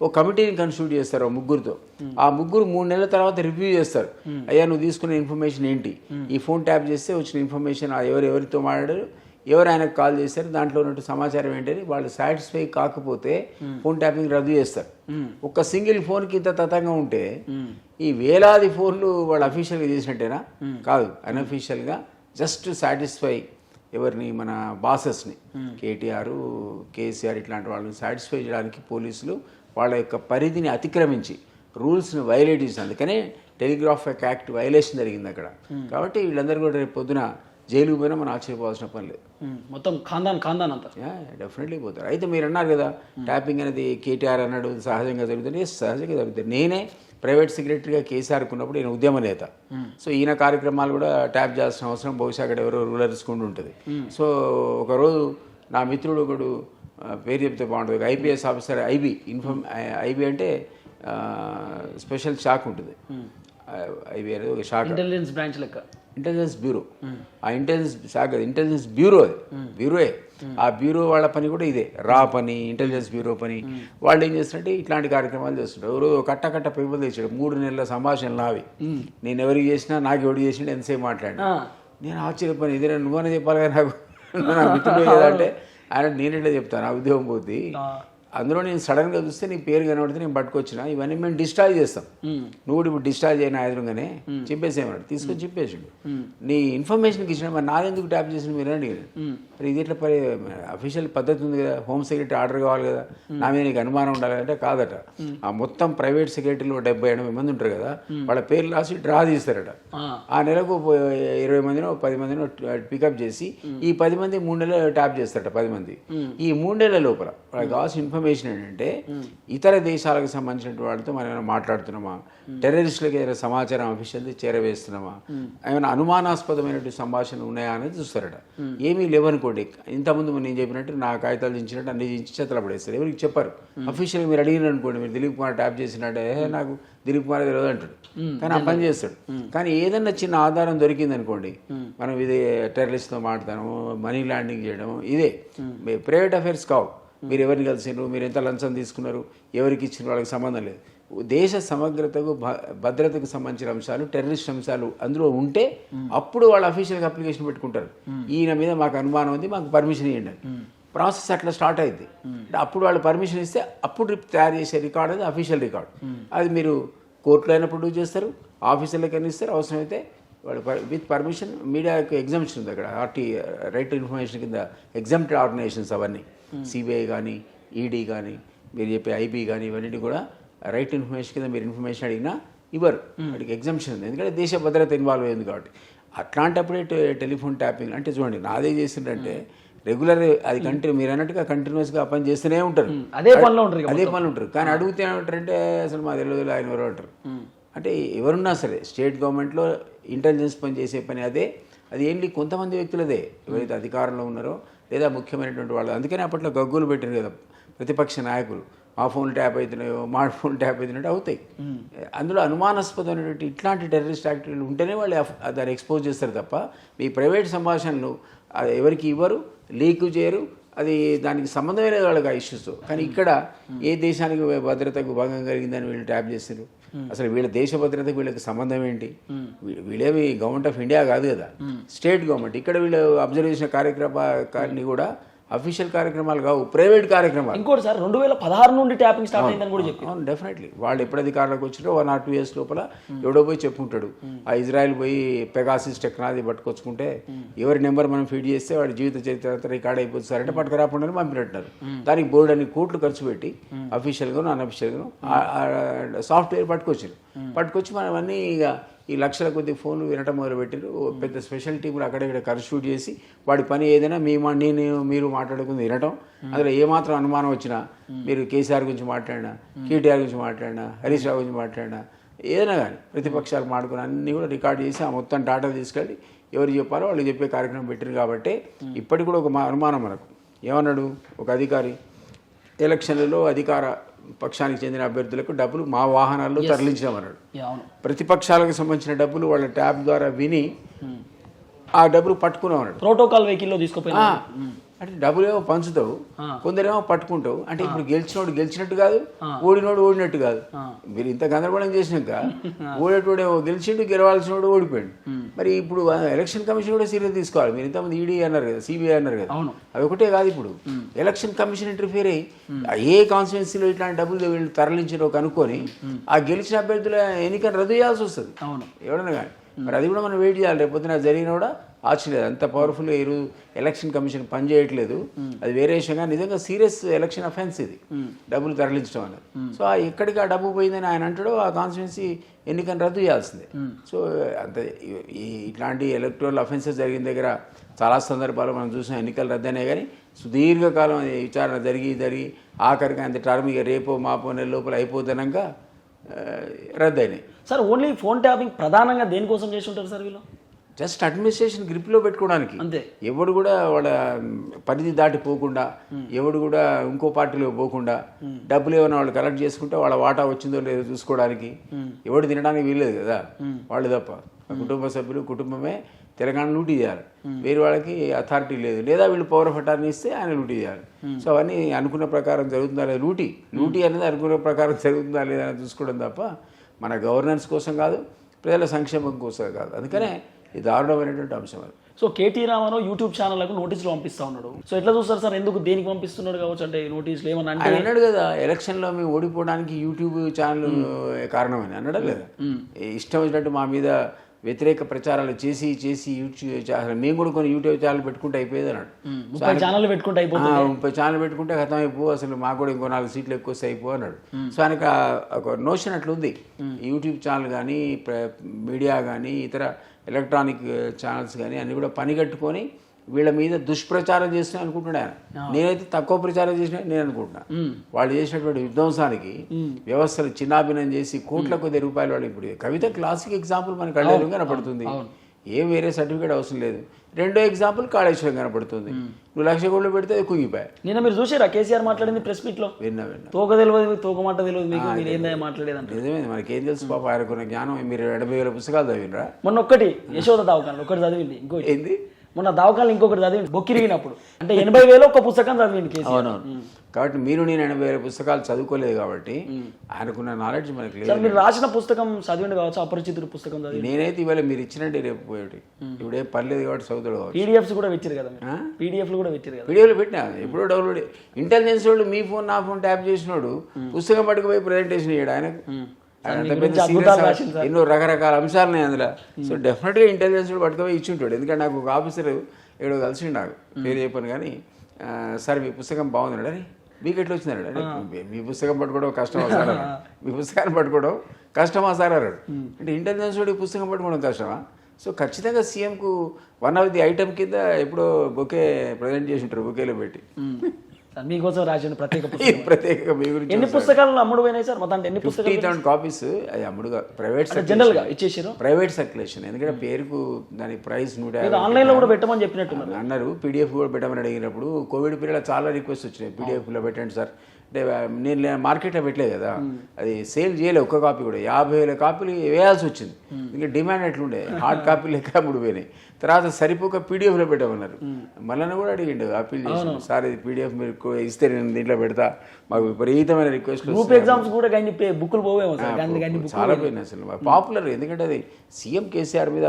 ఒక కమిటీని కన్స్టిట్యూట్ చేస్తారు 3 ముగ్గురితో. ఆ 3 ముగ్గురు 3 నెలల తర్వాత రివ్యూ చేస్తారు. అయ్యా నువ్వు తీసుకున్న ఇన్ఫర్మేషన్ ఏంటి, ఈ ఫోన్ ట్యాప్ చేస్తే వచ్చిన ఇన్ఫర్మేషన్ ఎవరితో మాట్లాడారు, ఎవరు ఆయనకు కాల్ చేశారు, దాంట్లో ఉన్నట్టు సమాచారం ఏంటని వాళ్ళు సాటిస్ఫై కాకపోతే ఫోన్ ట్యాపింగ్ రద్దు చేస్తారు. ఒక సింగిల్ ఫోన్కి ఇంత తతంగా ఉంటే ఈ వేలాది ఫోన్లు వాళ్ళు అఫీషియల్గా చేసినట్టేనా? కాదు, అన్అఫీషియల్గా జస్ట్ సాటిస్ఫై ఎవరిని, మన బాసెస్ని, కేటీఆర్, కేసీఆర్ ఇట్లాంటి వాళ్ళని సాటిస్ఫై చేయడానికి పోలీసులు వాళ్ళ యొక్క పరిధిని అతిక్రమించి రూల్స్ని వైలేట్ చేసి, అందుకనే టెలిగ్రాఫ్ యాక్ట్ వైలేషన్ జరిగింది అక్కడ. కాబట్టి వీళ్ళందరూ కూడా రేపు పొద్దున జైలుకు పోయినా మనం ఆశ్చర్యపోవాల్సిన పని లేదు. మొత్తం ఖాందాన్ అంతా డెఫినెట్లీ పోతారు. అయితే మీరు అన్నారు కదా ట్యాపింగ్ అనేది కేటీఆర్ అన్నాడు సహజంగా జరుగుతుంది. సహజంగా జరుగుతుంది. నేనే ప్రైవేట్ సెక్రటరీగా కేసీఆర్కు ఉన్నప్పుడు ఈయన ఉద్యమ నేత. సో ఈయన కార్యక్రమాలు కూడా ట్యాప్ చేయాల్సిన అవసరం బహుశా అక్కడ ఎవరో రూలర్స్ కుండా ఉంటుంది. సో ఒకరోజు నా మిత్రుడు ఒకడు పేరు చెప్తే బాగుంటుంది, ఐపీఎస్ ఆఫీసర్, ఐబీ అంటే స్పెషల్ షాక్ ఉంటుంది. ఐబీ అనేది ఒక షాక్, ఇంటెలిజెన్స్ బ్రాంచ్ లెక్క, ఇంటెలిజెన్స్ బ్యూరో. ఆ ఇంటెలిజెన్స్ శాఖ ఇంటెలిజెన్స్ బ్యూరో, అది బ్యూరోయే. ఆ బ్యూరో వాళ్ళ పని కూడా ఇదే, రా పని, ఇంటెలిజెన్స్ బ్యూరో పని. వాళ్ళు ఏం చేస్తారంటే ఇట్లాంటి కార్యక్రమాలు చేస్తుంటారు. ఎవరు కట్ట పేపర్లు తెచ్చాడు, 3 నెలల సంభాషణలు నావి, నేను ఎవరికి చేసినా నాకు ఎవరు చేసినా ఎంతసేపు మాట్లాడినా. నేను ఆశ్చర్యపోయాను, ఇదే నువ్వనే చెప్పాలి కదా నాకు మిత్రుడు అంటే ఆయన నేనెట్లా చెప్తాను, ఆ ఉద్యోగం పోద్ది. అందులో నేను సడన్గా చూస్తే నీ పేరు కనబడితే నేను పట్టుకొచ్చిన, ఇవన్నీ మేము డిశ్చార్జ్ చేస్తాం, నువ్వు ఇప్పుడు డిశ్చార్జ్ అయిన ఎదురుగానే చెప్పేసేమన్నాడు, తీసుకొని చెప్పేసాడు. నీ ఇన్ఫర్మేషన్కి ఇచ్చిన మరి నాదెందుకు ట్యాప్ చేసిన మీరు అడిగాడు. మరి ఇది ఎట్లా అఫీషియల్ పద్ధతి ఉంది కదా, హోమ్ సెక్రటరీ ఆర్డర్ కావాలి కదా, నా మీద నీకు అనుమానం ఉండాలి అంటే కాదట. ఆ మొత్తం ప్రైవేట్ సెక్రటరీలో 70-80 మంది ఉంటారు కదా, వాళ్ళ పేర్లు రాసి డ్రా తీస్తారట. ఆ నెలకు 20 మందినో 10 మందినో పికప్ చేసి ఈ 10 మంది 3 నెలలు ట్యాప్ చేస్తారట. 10 మంది ఈ 3 నెలల లోపల వాళ్ళకి కావాల్సిన ఇన్ఫర్మేషన్ ఏంటంటే ఇతర దేశాలకు సంబంధించిన వాళ్ళతో మనం ఏమైనా మాట్లాడుతున్నామా, టెర్రరిస్టులకు ఏదైనా సమాచారం అఫీషియల్ది చేరవేస్తున్నామా, ఏమైనా అనుమానాస్పదమైనటువంటి సంభాషణలు ఉన్నాయా అనేది చూస్తారట. ఏమీ లేవనుకోండి, ఇంతకుముందు నేను చెప్పినట్టు నా కాగితాలు దించినట్టు అన్ని దించి చేతలు పడేస్తారు. ఎవరికి చెప్పారు, అఫీషియల్గా మీరు అడిగిన అనుకోండి, మీరు దిలీప్ కుమార్ ట్యాప్ చేసినట్టే నాకు దిలీప్ కుమార్ తెలియదు అంటాడు, కానీ ఆ పని చేస్తాడు. కానీ ఏదన్నా చిన్న ఆధారం దొరికింది అనుకోండి, మనం ఇదే టెర్రరిస్ట్తో మాట్లాడము, మనీ లాండింగ్ చేయడం, ఇదే ప్రైవేట్ అఫైర్స్ కావు. మీరు ఎవరిని కలిసినారు, మీరు ఎంత లంచం తీసుకున్నారు, ఎవరికి ఇచ్చిన వాళ్ళకి సంబంధం లేదు. దేశ సమగ్రతకు భద్రతకు సంబంధించిన అంశాలు, టెర్రరిస్ట్ అంశాలు అందులో ఉంటే అప్పుడు వాళ్ళు అఫీషియల్గా అప్లికేషన్ పెట్టుకుంటారు, ఈయన మీద మాకు అనుమానం ఉంది, మాకు పర్మిషన్ ఇవ్వండి. ప్రాసెస్ అట్లా స్టార్ట్ అయింది. అప్పుడు వాళ్ళు పర్మిషన్ ఇస్తే అప్పుడు తయారు చేసే రికార్డు అది అఫీషియల్ రికార్డు. అది మీరు కోర్టులో అయినా ప్రొడ్యూస్ చేస్తారు, ఆఫీసర్లకైనా ఇస్తారు, అవసరమైతే వాళ్ళు విత్ పర్మిషన్. మీడియాకు ఎగ్జామ్షన్ ఉంది అక్కడ, రైట్ టు ఇన్ఫర్మేషన్ కింద ఎగ్జామ్టెడ్ ఆర్గనైజేషన్స్ అవన్నీ, సిబిఐ కానీ, ఈడీ కానీ, మీరు చెప్పే ఐబీ కానీ, ఇవన్నీ కూడా రైట్ టు ఇన్ఫర్మేషన్ కింద మీరు ఇన్ఫర్మేషన్ అడిగినా ఇవ్వరు, వాటికి ఎగ్జామ్షన్ ఉంది, ఎందుకంటే దేశ భద్రత ఇన్వాల్వ్ అయింది కాబట్టి. అట్లాంటప్పుడే టెలిఫోన్ ట్యాపింగ్ అంటే చూడండి, నాదే చేసిందంటే రెగ్యులర్ అది మీరు అన్నట్టుగా కంటిన్యూస్గా పని చేస్తూనే ఉంటారు, అదే పనిలో ఉంటారు. కానీ అడిగితే ఏమంటారంటే అసలు మా తెలియదు ఆయన ఎవరో అంటారు. అంటే ఎవరున్నా సరే స్టేట్ గవర్నమెంట్లో ఇంటెలిజెన్స్ పని చేసే పని అదే. అది ఏంటి కొంతమంది వ్యక్తులదే, ఎవరైతే అధికారంలో ఉన్నారో లేదా ముఖ్యమైనటువంటి వాళ్ళు. అందుకనే అప్పట్లో గగ్గులు పెట్టారు కదా ప్రతిపక్ష నాయకులు, మా ఫోన్ ట్యాప్ అవుతున్నాయో, మా ఫోన్ ట్యాప్ అవుతున్నట్టు అవుతాయి. అందులో అనుమానాస్పదమైనటువంటి ఇట్లాంటి టెర్రరిస్ట్ యాక్టివిటీలు ఉంటేనే వాళ్ళు దాన్ని ఎక్స్పోజ్ చేస్తారు తప్ప మీ ప్రైవేట్ సంభాషణలు ఎవరికి ఇవ్వరు, లీక్ చేయరు, అది దానికి సంబంధమే లేదు వాళ్ళకి ఆ ఇష్యూస్. కానీ ఇక్కడ ఏ దేశానికి భద్రతకు భంగం కలిగిందని వీళ్ళు ట్యాప్ చేస్తారు. అసలు వీళ్ళ దేశ భద్రతకు వీళ్ళకి సంబంధం ఏంటి? వీళ్ళేమి గవర్నమెంట్ ఆఫ్ ఇండియా కాదు కదా, స్టేట్ గవర్నమెంట్. ఇక్కడ వీళ్ళు అబ్జర్వ్ చేసిన కార్యక్రమాన్ని కూడా అఫీషియల్ కార్యక్రమాలు కావు, ప్రైవేట్ కార్యక్రమాలు. ఇంకోటి సార్ 2016 నుండి ట్యాపింగ్ స్టార్ట్ అయిందని కూడా చెప్పి. అవును, డెఫినెట్లీ వాళ్ళు ఎప్పుడు అధికారంలోకి వచ్చినా 1 or 2 years లోపల ఎవడో పోయి చెప్పుకుంటాడు. ఆ ఇజ్రాయెల్ పోయి పెగాసిస్ టెక్నాలజీ పట్టుకొచ్చుకుంటే ఎవరి నెంబర్ మనం ఫీడ్ చేస్తే వాడి జీవిత చరిత్ర రికార్డ్ అయిపోతుంది సార్ అంటే పట్టుకురాకుండా పంపినట్టున్నారు. దానికి బోర్డు అన్ని కోట్లు ఖర్చు పెట్టి అఫీషియల్గాను అన్అఫీషియల్గాను సాఫ్ట్వేర్ పట్టుకొచ్చి మనం అన్నీ ఇక ఈ లక్షల కొద్ది ఫోన్లు వినటం మొదలుపెట్టారు. పెద్ద స్పెషల్ టీములు అక్కడక్కడ కన్స్టిట్యూట్ చేసి వాడి పని ఏదైనా మీరు మాట్లాడుకుంది వినటం. అందులో ఏమాత్రం అనుమానం వచ్చినా మీరు కేసీఆర్ గురించి మాట్లాడినా, కేటీఆర్ గురించి మాట్లాడినా, హరీష్ రావు గురించి మాట్లాడినా, ఏదైనా కానీ ప్రతిపక్షాలు మాట్లాడుకుని అన్నీ కూడా రికార్డ్ చేసి ఆ మొత్తం డాటా తీసుకెళ్ళి ఎవరు చెప్పారో వాళ్ళు చెప్పే కార్యక్రమం పెట్టారు. కాబట్టి ఇప్పటికి కూడా ఒక అనుమానం మనకు ఏమన్నాడు ఒక అధికారి, ఎలక్షన్లలో అధికార పక్షానికి చెందిన అభ్యర్థులకు డబ్బులు మా వాహనాల్లో తరలించామన్నాడు. ప్రతిపక్షాలకు సంబంధించిన డబ్బులు వాళ్ళ ట్యాబ్ ద్వారా విని ఆ డబ్బులు పట్టుకున్నామన్నాడు. ప్రోటోకాల్ వెహికల్లో తీసుకుపోయినా అంటే డబ్బులేమో పంచుతావు, కొందరేమో పట్టుకుంటావు. అంటే ఇప్పుడు గెలిచినోడు గెలిచినట్టు కాదు, ఓడినోడు ఓడినట్టు కాదు. మీరు ఇంత గందరగోళం చేసినాక ఓడేటోడేమో గెలిచిండు, గెలవాల్సినోడు ఓడిపోయాడు. మరి ఇప్పుడు ఎలక్షన్ కమిషన్ కూడా సీరియస్ తీసుకోవాలి. మీరు ఇంతమంది ఈడీ అన్నారు కదా, సిబిఐ అన్నారు కదా, అది ఒకటే కాదు. ఇప్పుడు ఎలక్షన్ కమిషన్ ఇంటర్ఫియర్ అయ్యి ఏ కాన్స్టిట్యున్సీలో ఇట్లాంటి డబ్బులు వీళ్ళు తరలించారో కనుక్కొని ఆ గెలిచిన అభ్యర్థుల ఎన్నికను రద్దు చేయాల్సి వస్తుంది ఎవడన్నా కానీ. మరి అది కూడా మనం వెయిట్ చేయాలి. రేపొద్దున జరిగిన కూడా ఆశ్చర్యం. అంత పవర్ఫుల్గా ఈరోజు ఎలక్షన్ కమిషన్ పనిచేయట్లేదు, అది వేరే విషయంగా. నిజంగా సీరియస్ ఎలక్షన్ అఫెన్స్ ఇది, డబ్బులు తరలించడం అనేది. సో ఎక్కడికి ఆ డబ్బు పోయిందని ఆయన అంటాడో ఆ కాన్స్టిట్యున్సీ ఎన్నికను రద్దు చేయాల్సిందే. సో అంత ఇట్లాంటి ఎలక్టోరల్ అఫెన్సెస్ జరిగిన దగ్గర చాలా సందర్భాలు మనం చూసిన ఎన్నికలు రద్దనే కానీ సుదీర్ఘకాలం విచారణ జరిగి ఆఖరికి అంత టర్మ్ ఇక రేపో మాపో నెల లోపల అయిపోతాక రద్దయినాయి. సార్ ఓన్లీ ఫోన్ ట్యాపింగ్ ప్రధానంగా దేనికోసం చేసి ఉంటారు సార్ వీళ్ళు? జస్ట్ అడ్మినిస్ట్రేషన్ గ్రిప్లో పెట్టుకోవడానికి. అంతే. ఎవడు కూడా వాళ్ళ పరిధి దాటిపోకుండా, ఎవడు కూడా ఇంకో పార్టీలో పోకుండా, డబ్బులు ఏమైనా వాళ్ళు కలెక్ట్ చేసుకుంటే వాళ్ళ వాటా వచ్చిందో లేదో చూసుకోవడానికి. ఎవడు తినడానికి వీల్లేదు కదా వాళ్ళు తప్ప. కుటుంబ సభ్యులు కుటుంబమే తెలంగాణ లూటీ చేయాలి, వేరే వాళ్ళకి అథారిటీ లేదు, లేదా వీళ్ళు పవర్ ఆఫ్ అటార్నీ ఇస్తే ఆయన లూటీ చేయాలి. సో అవన్నీ అనుకున్న ప్రకారం జరుగుతుందా లేదా, లూటీ అనేది అనుకున్న ప్రకారం జరుగుతుందా లేదా అని చూసుకోవడం తప్ప మన గవర్నెన్స్ కోసం కాదు, ప్రజల సంక్షేమం కోసం కాదు. అందుకనే ఇది దారుణమైనటువంటి అంశం అది. సో కేటీ రామారావు యూట్యూబ్ ఛానళ్లకు నోటీసులు పంపిస్తా ఉన్నాడు. సో ఎట్లా చూస్తారు సార్, ఎందుకు దేనికి పంపిస్తున్నాడు కావచ్చు? అంటే నోటీసులు ఏమన్నా అంటే ఆయన అన్నాడు కదా, ఎలక్షన్లో మేము ఓడిపోవడానికి యూట్యూబ్ ఛానల్ కారణమని అన్నాడు లేదా. ఇష్టం వచ్చినట్టు మా మీద వ్యతిరేక ప్రచారాలు చేసి యూట్యూబ్ ఛానల్, మేము కూడా కొన్ని యూట్యూబ్ ఛానల్ పెట్టుకుంటే అయిపోయేది అన్నాడు. 30 ఛానల్ పెట్టుకుంటే అయిపోతుంది, 30 ఛానల్ పెట్టుకుంటే ఖతం అయిపో, అసలు మాకు కూడా ఇంకో 4 సీట్లు ఎక్కువ వస్తే అయిపో అన్నాడు. సో ఆయనకు ఒక నోషన్ అట్లుంది. యూట్యూబ్ ఛానల్ కానీ మీడియా కానీ ఇతర ఎలక్ట్రానిక్ ఛానల్స్ కానీ అన్ని కూడా పనిగట్టుకొని వీళ్ళ మీద దుష్ప్రచారం చేస్తున్నా అనుకుంటున్నా ఆయన. నేనైతే తక్కువ ప్రచారం చేసిన నేను అనుకుంటున్నా. వాళ్ళు చేసినటువంటి విధ్వంసానికి వ్యవస్థలు చిన్నాభిన్నం చేసి కోట్ల కొద్ది రూపాయలు వాళ్ళు. ఇప్పుడు కవిత క్లాసిక్ ఎగ్జాంపుల్ మనకు కళ్ళెదురుగా కనపడుతుంది, ఏం వేరే సర్టిఫికేట్ అవసరం లేదు. రెండో ఎగ్జాంపుల్ కాళేశ్వరం కనపడుతుంది. నువ్వు 1,00,000 కోట్లు పెడితే కుంగిపోయాయి. నిన్న మీరు చూసారా కేసీఆర్ మాట్లాడింది ప్రెస్ మీట్ లో? విన్నా తోక తెలియదు, తోక మాట తెలియదు మీకు, మీరు ఏందా మాట్లాడేదంటే. నిజమే, మనకేం తెలుసు పాప, ఆయనకున్న జ్ఞానం. మీరు 80,000 పుస్తకాలు చదివినరా? మొన్న ఒక్కటి యశోద దావకాలు ఒకటి చదివింది, ఇంకో ఏంది మొన్న దావకాలు ఇంకొకటి చదివింది, బొక్కిరిగినప్పుడు. అంటే 80,000 ఒక పుస్తకం చదివింది కేసీఆర్. అవునవును. కాబట్టి మీరు నేను 80,000 పుస్తకాలు చదువుకోలేదు కాబట్టి ఆయనకున్న నాలెడ్జ్ మనకి లేదు. మీరు రాసిన పుస్తకం చదివిండి కావచ్చు, అపరిచితుడు పుస్తకం చదివి. నేనైతే ఇవాళ మీరు ఇచ్చినట్టే రేపు పోయేటి, ఇప్పుడు ఏం పర్లేదు కాబట్టి చదువుతాడు కావచ్చు. పీడిఎఫ్స్ కూడా పెట్టారు కదా, పీడిఎఫ్లు కూడా పెట్టారు కదా. వీడియోలు పెట్టినా ఎప్పుడో డౌన్లోడ్. ఇంటెలిజెన్స్ వాళ్ళు మీ ఫోన్ నా ఫోన్ ట్యాప్ చేసినోడు పుస్తకం పట్టుకుపోయి ప్రజెంటేషన్ ఇయ్యాడు ఆయనకు. ఎన్నో రకరకాల అంశాలు ఉన్నాయి అందులో. సో డెఫినెట్గా ఇంటెలిజెన్స్ కూడా పట్టుకుపోయి ఇచ్చి ఉంటాడు. ఎందుకంటే నాకు ఒక ఆఫీసర్ ఏడో కలిసి నాకు పేరు చెప్పాను కానీ, సార్ మీ పుస్తకం బాగుంది అని. మీకు ఎట్లా వచ్చిందండి అంటే, మీ పుస్తకం పట్టుకోవడం కష్టమా సార్, మీ పుస్తకాన్ని పట్టుకోవడం కష్టమా సార్ అన్నాడు. అంటే ఇంటెలిజెన్స్ వాడి పుస్తకం పట్టుకోవడం కష్టమా? సో ఖచ్చితంగా సీఎంకు వన్ ఆఫ్ ది ఐటమ్ కింద ఎప్పుడో బొకే ప్రజెంట్ చేసి ఉంటారు, బొకేలో పెట్టి. మీకోసం రాసిన ప్రత్యేకంగా మీ గురించి. ఎన్ని పుస్తకాలు అమ్ముడు పోయినాయి సార్ మొత్తం? ఎన్ని పుస్తకాలు? 50,000 కాపీస్. అది అమ్ముడుగా ప్రైవేట్ జనరల్ గా ఇచ్చేసారు, ప్రైవేట్ సర్క్యులేషన్. ఎందుకంటే పేరుకు దాని ప్రైస్ 150. ఆన్లైన్ లో కూడా పెట్టమని చెప్పినట్టు అన్నారు. పీడిఎఫ్ కూడా పెట్టమని అడిగినప్పుడు కోవిడ్ పీరియడ్ చాలా రిక్వెస్ట్ వచ్చినాయి, పీడిఎఫ్ లో పెట్టండి సార్ అంటే. నేను మార్కెట్లో పెట్టలేదు కదా, అది సేల్ చేయలేదు ఒక్క కాపీ కూడా. 50,000 కాపీలు వేయాల్సి వచ్చింది. ఇంకా డిమాండ్ ఎట్లుండే, హార్డ్ కాపీలు లెక్క అమ్ముడు పోయినాయి. తర్వాత సరిపోక పీడిఎఫ్లో పెట్టమన్నారు. మళ్ళీ కూడా అడిగిండు, అప్పీల్ చేసి, సార్ ఇది పీడిఎఫ్ మీరు ఇస్తే నేను దీంట్లో పెడతా. మాకు విపరీతమైన రిక్వెస్ట్. గ్రూప్ ఎగ్జామ్స్ కూడా బుక్కులు పోవేమో చాలా పోయినాయి అసలు. పాపులర్, ఎందుకంటే అది సీఎం కేసీఆర్ మీద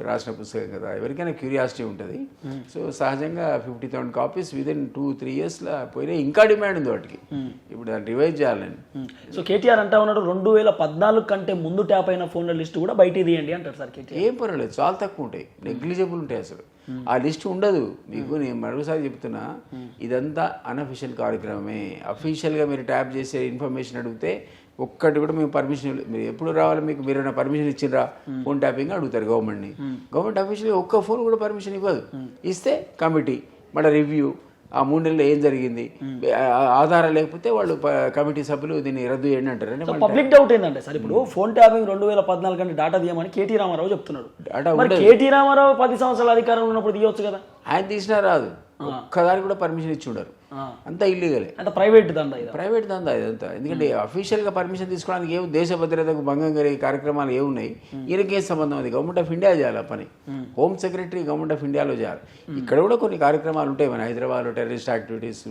రాసిన పుస్తకం కదా, ఎవరికైనా క్యూరియాసిటీ ఉంటుంది. సో సహజంగా 50,000 కాపీస్ విదిన్ 2-3 ఇయర్స్లో పోయినాయి. ఇంకా డిమాండ్ ఉంది వాటికి, ఇప్పుడు దాన్ని రివైజ్ చేయాలని. సో కేటీఆర్ అంటా ఉన్నాడు 2014 కంటే ముందు ట్యాప్ అయిన ఫోన్ల లిస్ట్ కూడా బయట తీయండి అంటారు సార్ కేటీఆర్. ఏం పర్వాలేదు, చాలా తక్కువ ఉంటాయి, నెగ్లిజిబుల్ ఉంటాయి అసలు. ఆ లిస్ట్ ఉండదు మీకు. నేను మరోసారి చెప్తున్నా, ఇదంతా అనఫిషియల్ కార్యక్రమమే. అఫీషియల్గా మీరు ట్యాప్ చేసే ఇన్ఫర్మేషన్ అడిగితే ఒక్కటి కూడా మేము పర్మిషన్, మీరు ఎప్పుడు రావాలి, మీకు మీరు పర్మిషన్ ఇచ్చిండ్రా ఫోన్ ట్యాపింగ్ అడుగుతారు గవర్నమెంట్ని. గవర్నమెంట్ అఫీషియల్గా ఒక్క ఫోన్ కూడా పర్మిషన్ ఇవ్వదు. ఇస్తే కమిటీ మళ్ళీ రివ్యూ, ఆ 3 నెలల్లో ఏం జరిగింది, ఆధారం లేకపోతే వాళ్ళు కమిటీ సభ్యులు దీన్ని రద్దు చేయండి అంటారు. పబ్లిక్ డౌట్ ఏంటంటే సార్, ఇప్పుడు ఫోన్ ట్యాపింగ్ 2014 కంటే డాటా తీయమని కేటీ రామారావు చెప్తున్నాడు. కేటీ రామారావు 10 సంవత్సరాల అధికారంలో ఉన్నప్పుడు తీయవచ్చు కదా. ఆయన తీసినా రాదు, ఒక్కదానికి కూడా పర్మిషన్ ఇచ్చి ఉండరు. అంతా ఇల్లీగలే, అంటే ప్రైవేట్ దందా ఇదంతా. ఎందుకంటే అఫీషియల్గా పర్మిషన్ తీసుకోవడానికి ఏమి, దేశ భద్రతకు భంగం కలిగే కార్యక్రమాలు ఏమున్నాయి, ఈయనకేం సంబంధం? అది గవర్నమెంట్ ఆఫ్ ఇండియా చేయాలి ఆ పని. హోమ్ సెక్రటరీ గవర్నమెంట్ ఆఫ్ ఇండియాలో చేయాలి. ఇక్కడ కూడా కొన్ని కార్యక్రమాలు ఉంటాయి మన హైదరాబాద్లో, terrorist activities,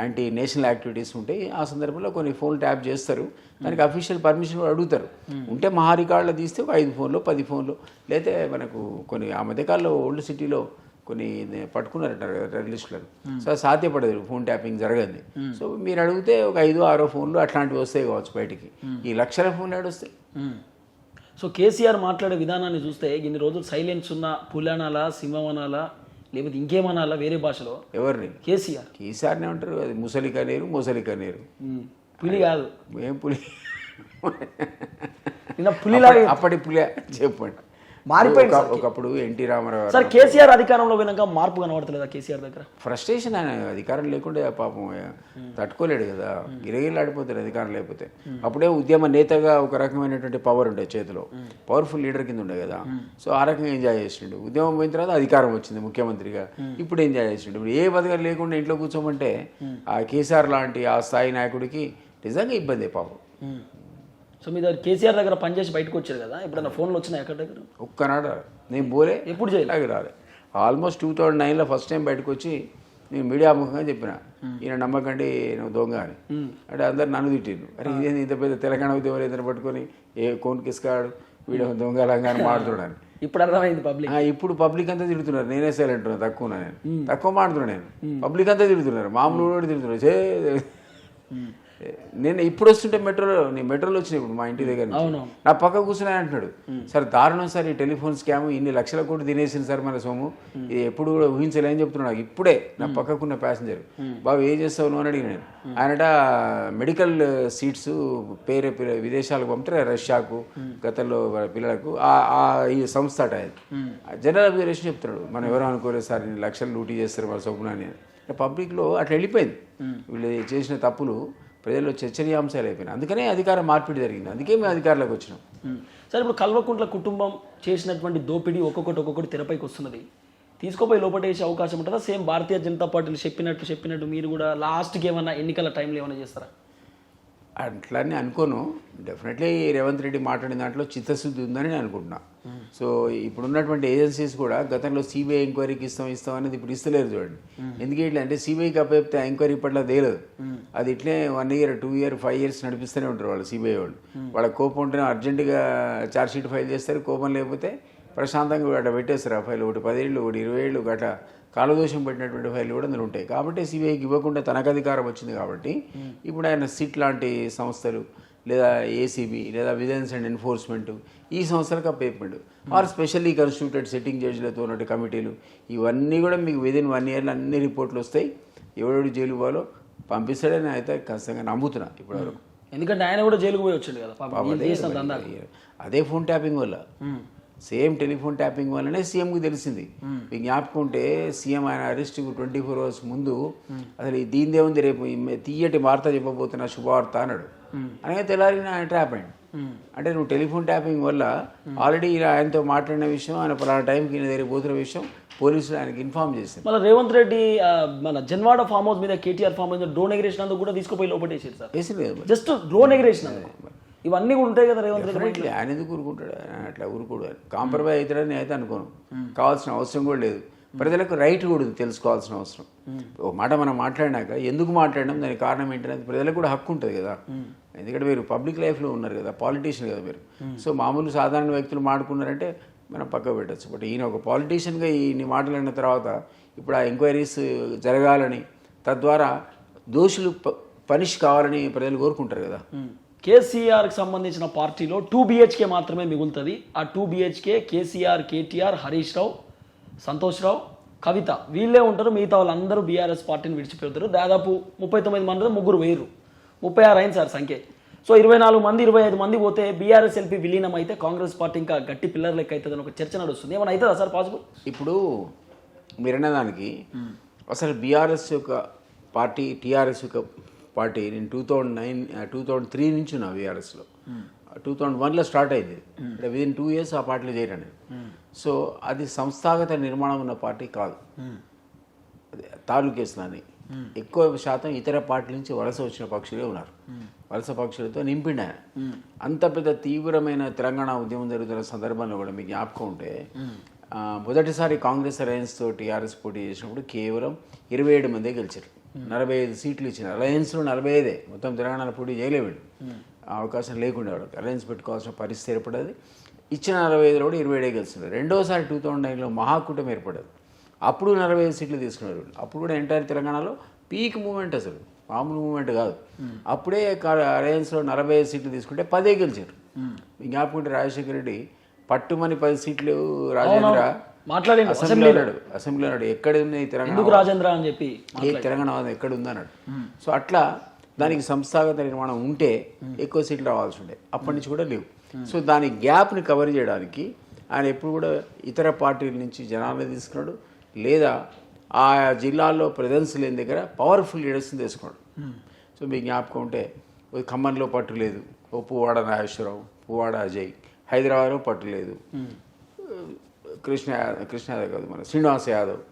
anti national activities ఉంటాయి. ఆ సందర్భంలో కొన్ని ఫోన్లు ట్యాప్ చేస్తారు, దానికి అఫీషియల్ పర్మిషన్ కూడా అడుగుతారు. ఉంటే మహా రికార్డులో తీస్తే ఒక 5 ఫోన్లు 10 ఫోన్లు, లేకపోతే మనకు కొన్ని ఆ మధ్యకాలంలో ఓల్డ్ సిటీలో కొన్ని పట్టుకున్నారంటారు కదా టెర్రరిస్టులను. సో సాధ్యపడదు ఫోన్ ట్యాపింగ్ జరగదు. సో మీరు అడిగితే ఒక 5-6 ఫోన్లు అట్లాంటివి వస్తాయి కావచ్చు బయటికి. ఈ లక్షల ఫోన్లు ఏడొస్తాయి. సో కేసీఆర్ మాట్లాడే విధానాన్ని చూస్తే ఇన్ని రోజులు సైలెన్స్ ఉన్న పులనాలా, సింహమనాలా, లేకపోతే ఇంకేమనాలా వేరే భాషలో? ఎవరిని? కేసీఆర్నే ఉంటారు. అది ముసలి కనేరు, మొసలి కనేరు, పులి కాదు. ఏం పులి? పులిలాగా అప్పటి పులి చెప్పండి. మారిపోయింది ఒకప్పుడు ఎన్టీ రామారావు సార్. కేసీఆర్ అధికారంలో పోయినాక మార్పు కనబడతలేదా కేసీఆర్ దగ్గర? ఫ్రస్ట్రేషన్. ఆయన అధికారం లేకుంటే పాపం తట్టుకోలేడు కదా, గిరగిలాడిపోతాడు అధికారం లేకపోతే. అప్పుడే ఉద్యమ నేతగా ఒక రకమైనటువంటి పవర్ ఉండే చేతిలో, పవర్ఫుల్ లీడర్ కింద ఉండే కదా. సో ఆ రకంగా ఎంజాయ్ చేసిండు. ఉద్యమం పోయిన తర్వాత అధికారం వచ్చింది ముఖ్యమంత్రిగా, ఇప్పుడు ఎంజాయ్ చేసిండు. ఇప్పుడు ఏ బతకం లేకుండా ఇంట్లో కూర్చోమంటే ఆ కేసీఆర్ లాంటి ఆ స్థాయి నాయకుడికి నిజంగా ఇబ్బంది పాపం. సో మీ దగ్గర కేసీఆర్ దగ్గర పనిచేసి బయటకు వచ్చారు కదా, ఎప్పుడన్నా ఫోన్లు వచ్చినాయి ఎక్కడ దగ్గర? ఒక్కనాడు నేను పోలే, ఎప్పుడు చేయలేదు రాలే. ఆల్మోస్ట్ 2009లో ఫస్ట్ టైం బయటకు వచ్చి నేను మీడియా ముఖంగా చెప్పిన, ఈయన నమ్మకండి నువ్వు దొంగ అని. అంటే అందరు నన్ను తిట్టిండు, అరే ఇదేంది ఇంత పెద్ద తెలంగాణ ఉద్యమాలు ఇద్దరు పట్టుకొని ఏ కోన్ కిస్కాడు వీడు దొంగ లంగాని మాడుతున్నాను. ఇప్పుడు అర్థమైంది పబ్లిక్. ఇప్పుడు పబ్లిక్ అంతా తిడుతున్నారు, నేనే సైలెంట్ ఉన్నా, నేను తక్కువ మాడుతున్నాను. నేను పబ్లిక్ అంతా తిడుతున్నారు, మామూలు కూడా తిడుతున్నారు. నేను ఇప్పుడు వస్తుంటే మెట్రోలో వచ్చినాయి ఇప్పుడు మా ఇంటి దగ్గర నుంచి. నా పక్క కూర్చున్నా అంటున్నాడు, సార్ దారుణం సార్ ఈ టెలిఫోన్ స్కామ్, ఇన్ని లక్షల కోట్లు తినేసింది సార్ మన సొమ్ము, ఇది ఎప్పుడు కూడా ఊహించలేని చెప్తున్నాడు. ఇప్పుడే నా పక్కకున్న ప్యాసింజర్, బాబు ఏం చేస్తావు అని అడిగిన నేను. ఆయనట మెడికల్ సీట్స్ పేరే విదేశాలకు పంపితే రష్యాకు గతంలో పిల్లలకు ఈ సంస్థ అట జనరల్ అబ్జర్వేషన్ చెప్తున్నాడు. మనం ఎవరో అనుకోలేదు సార్ ఇన్ని లక్షలు లూటీ చేస్తారు మన సొమ్మున అని. పబ్లిక్లో అట్లా వెళ్ళిపోయింది, వీళ్ళు చేసిన తప్పులు ప్రజల్లో చర్చనీయాంశాలు అయిపోయినాయి. అందుకనే అధికార మార్పిడి జరిగింది, అందుకే మేము అధికారంలోకి వచ్చినాం. సరే, ఇప్పుడు కల్వకుంట్ల కుటుంబం చేసినటువంటి దోపిడీ ఒక్కొక్కటి తెరపైకి వస్తున్నది, తీసుకుపోయి లోపటేసే అవకాశం ఉంటుందా? సేమ్ భారతీయ జనతా పార్టీలు చెప్పినట్టు మీరు కూడా లాస్ట్కి ఏమన్నా ఎన్నికల టైంలో ఏమైనా చేస్తారా? అట్లని అనుకోను. డెఫినెట్లీ రేవంత్ రెడ్డి మాట్లాడిన దాంట్లో చిత్తశుద్ధి ఉందని నేను అనుకుంటున్నా. సో ఇప్పుడున్నటువంటి ఏజెన్సీస్ కూడా గతంలో సిబిఐ ఎంక్వైరీకి ఇస్తాం అనేది ఇప్పుడు ఇస్తలేరు. చూడండి ఎందుకు ఇట్లా అంటే, సిబిఐకి అప్పచెప్తే ఎంక్వైరీ పట్ల తేలదు, అది ఇట్లే 1 year 2 year 5 years నడిపిస్తూనే ఉంటారు వాళ్ళు సిబిఐ వాళ్ళు. వాళ్ళ కోపం ఉంటేనే అర్జెంటుగా ఛార్జ్షీట్ ఫైల్ చేస్తారు, కోపం లేకపోతే ప్రశాంతంగా అట్లా పెట్టేస్తారు ఆ ఫైల్. ఒకటి 10 ఏళ్ళు, ఒకటి 20 ఏళ్ళు గట్లా కాలదోషం పెట్టినటువంటి ఫైళ్ళు కూడా అందులో ఉంటాయి. కాబట్టి సిబిఐకి ఇవ్వకుండా తనకు అధికారం వచ్చింది కాబట్టి ఇప్పుడు ఆయన సిట్ లాంటి సంస్థలు లేదా ఏసీబీ లేదా విజిలెన్స్ అండ్ ఎన్ఫోర్స్మెంట్ ఈ సంస్థలకు అప్పచెప్పాడు. ఆర్ స్పెషల్లీ కన్స్టిట్యూటెడ్ సిట్టింగ్ జడ్జిలతో ఉన్న కమిటీలు ఇవన్నీ కూడా మీకు విదిన్ 1 yearలో అన్ని రిపోర్ట్లు వస్తాయి. ఎవడెవడు జైలు పోవాలో పంపిస్తాడని అయితే ఖచ్చితంగా నమ్ముతున్నా ఇప్పటివరకు. ఎందుకంటే ఆయన కూడా జైలుకు పోయి వచ్చాడు కదా అదే ఫోన్ ట్యాపింగ్ వల్ల, సేమ్ టెలిఫోన్ ట్యాపింగ్ వల్లనే సీఎంకి తెలిసింది. మీకు జ్ఞాపకం ఉంటే సీఎం ఆయన అరెస్ట్కు 24 hours ముందు అసలు దీని దేవుంది రేపు తీయటి వార్త చెప్పబోతున్నా శుభవార్త అన్నాడు. అనగా తెల్లారి ఆయన ట్రాప్ అయ్యింది. అంటే నువ్వు టెలిఫోన్ ట్యాపింగ్ వల్ల ఆల్రెడీ ఆయనతో మాట్లాడిన విషయం, ఆయన పలానా టైంకి ఈయన దగ్గర పోతున్న విషయం పోలీసులు ఆయనకి ఇన్ఫార్మ్ చేశారు. మళ్ళీ రేవంత్ రెడ్డి మన జన్వాడ ఫామ్ హౌస్ మీద కేటీఆర్ ఫామ్ హౌస్ డ్రోన్ ఎగిరేషన్ అందుకు కూడా తీసుకుపోయి లోపటేసారు సార్. వేసింది జస్ట్ డ్రోన్ ఎగిరేషన్ ఇవన్నీ కూడా ఉంటాయి కదా రేవంత్ రెడ్డి. ఆయన ఎందుకు ఊరుకుంటాడు? ఆయన అట్లా ఊరుకోడు. కాంప్రమైజ్ అవుతాడని అయితే అనుకోను, కావాల్సిన అవసరం కూడా లేదు. ప్రజలకు రైట్ కూడా ఉంది తెలుసుకోవాల్సిన అవసరం. ఒక మాట మనం మాట్లాడినాక ఎందుకు మాట్లాడడం, దానికి కారణం ఏంటనేది ప్రజలకు కూడా హక్కు ఉంటుంది కదా. ఎందుకంటే మీరు పబ్లిక్ లైఫ్లో ఉన్నారు కదా, పాలిటీషియన్ కదా మీరు. సో మామూలు సాధారణ వ్యక్తులు మాట్లాడుకున్నారంటే మనం పక్క పెట్టచ్చు. బట్ ఈయన ఒక పాలిటీషియన్గా ఈయన మాట్లాడిన తర్వాత ఇప్పుడు ఆ ఎంక్వైరీస్ జరగాలని, తద్వారా దోషులు పనిష్ కావాలని ప్రజలు కోరుకుంటారు కదా. కేసీఆర్కి సంబంధించిన పార్టీలో 2 BHK మాత్రమే మిగులుతుంది. ఆ 2 BHK కేసీఆర్, కేటీఆర్, హరీష్ రావు, సంతోష్ రావు, కవిత వీళ్ళే ఉంటారు. మిగతా వాళ్ళందరూ బీఆర్ఎస్ పార్టీని విడిచిపెడతారు. దాదాపు 39 మంది, 3 వేరు 36 అయింది సార్ సంఖ్య. సో 24 మంది 25 మంది పోతే బీఆర్ఎస్ ఎల్పీ విలీనం అయితే కాంగ్రెస్ పార్టీ ఇంకా గట్టి పిల్లర్ లెక్క అవుతుందని ఒక చర్చ నడుస్తుంది. ఏమైనా అవుతుందా సార్ పాసిబుల్? ఇప్పుడు మీరన్నదానికి అసలు బీఆర్ఎస్ యొక్క పార్టీ, టీఆర్ఎస్ యొక్క పార్టీ నేను 2003 నుంచి ఉన్నా బీఆర్ఎస్లో. 2001లో స్టార్ట్ అయింది. అంటే విదిన్ 2 years ఆ పార్టీలో చేరాను. సో అది సంస్థాగత నిర్మాణం ఉన్న పార్టీ కాదు. తాలూకేస్లని ఎక్కువ శాతం ఇతర పార్టీల నుంచి వలస వచ్చిన పక్షులే ఉన్నారు. వలస పక్షులతో నింపిండి ఆయన. అంత పెద్ద తీవ్రమైన తెలంగాణ ఉద్యమం జరుగుతున్న సందర్భంలో కూడా మీకు జ్ఞాపకం ఉంటే మొదటిసారి కాంగ్రెస్ అలయన్స్తో టీఆర్ఎస్ పోటీ చేసినప్పుడు కేవలం 27 మందే గెలిచారు. 45 సీట్లు ఇచ్చినారు. అలయన్స్లో 45, మొత్తం తెలంగాణలో పోటీ చేయలేవాడు, అవకాశం లేకుండా వాడు అలయన్స్ పెట్టుకోవాల్సిన పరిస్థితి ఏర్పడేది. ఇచ్చిన 45లో కూడా 27 గెలిచినారు. రెండోసారి 2009లో మహాకూటమి ఏర్పడదు, అప్పుడు 45 సీట్లు తీసుకున్నారు. అప్పుడు కూడా ఎంటైర్ తెలంగాణలో పీక్ మూమెంట్, అసలు మామూలు మూమెంట్ కాదు. అప్పుడే అలయన్స్లో 45 సీట్లు తీసుకుంటే 10 గెలిచారు. జ్ఞాపకం ఉంటే రాజశేఖర రెడ్డి పట్టుమని 10 సీట్లు రాజేంద్ర అసెంబ్లీ అన్నాడు, ఎక్కడ ఉంది తెలంగాణ రాజేంద్ర అని చెప్పి, ఏ తెలంగాణ ఎక్కడ ఉంది అన్నాడు. సో అట్లా దానికి సంస్థాగత నిర్మాణం ఉంటే ఎక్కువ సీట్లు రావాల్సి ఉండే, అప్పటి నుంచి కూడా లేవు. సో దాని గ్యాప్ని కవర్ చేయడానికి ఆయన ఎప్పుడు కూడా ఇతర పార్టీల నుంచి జనాన్ని తీసుకున్నాడు, లేదా ఆ జిల్లాల్లో ప్రెజెన్స్ లేని దగ్గర పవర్ఫుల్ లీడర్స్ని తీసుకున్నాడు. సో మీకు జ్ఞాపకం ఉంటే ఖమ్మంలో పట్టు లేదు, పువ్వాడ నాగేశ్వరరావు, పువ్వాడ అజయ్. హైదరాబాద్లో పట్టు లేదు, కృష్ణ యాదవ్ కాదు, మన శ్రీనివాస్ యాదవ్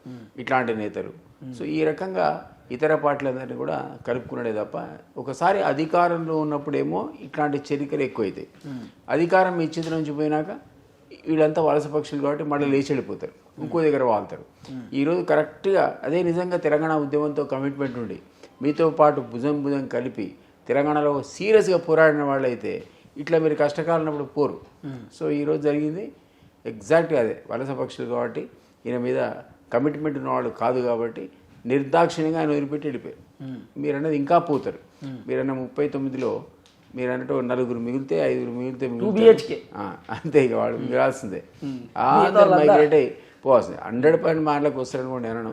ఇట్లాంటి నేతలు. సో ఈ రకంగా ఇతర పార్టీలందరినీ కూడా కలుపుకున్నాడే తప్ప, ఒకసారి అధికారంలో ఉన్నప్పుడేమో ఇట్లాంటి చరికలు ఎక్కువైతాయి. అధికారం మీ చేతి నుంచి పోయినాక వీళ్ళంతా వలస పక్షులు కాబట్టి మళ్ళీ లేచి వెళ్ళిపోతారు, ఇంకో దగ్గర వాళ్తారు. ఈరోజు కరెక్ట్గా అదే నిజంగా తెలంగాణ ఉద్యమంతో కమిట్మెంట్ ఉండి మీతో పాటు భుజం కలిపి తెలంగాణలో సీరియస్గా పోరాడిన వాళ్ళైతే ఇట్లా మీరు కష్టకాలం ఉన్నప్పుడు పోరు. సో ఈరోజు జరిగింది ఎగ్జాక్ట్గా అదే, వలస పక్షులు కాబట్టి ఈయన మీద కమిట్మెంట్ ఉన్నవాళ్ళు కాదు కాబట్టి నిర్దాక్షిణ్యంగా ఆయన వదిలిపెట్టి వెళ్ళిపోయారు. మీరన్నది ఇంకా పోతారు. మీరన్న 39లో మీరు అన్నట్టు 4 మిగిలితే 5 మిగిలితే అంతే, ఇక వాడు మిగాల్సిందే. అందరూ మైగ్రేట్ అయ్యి పోవాల్సిందే. 100% మాటలకు వస్తారని కూడా నేను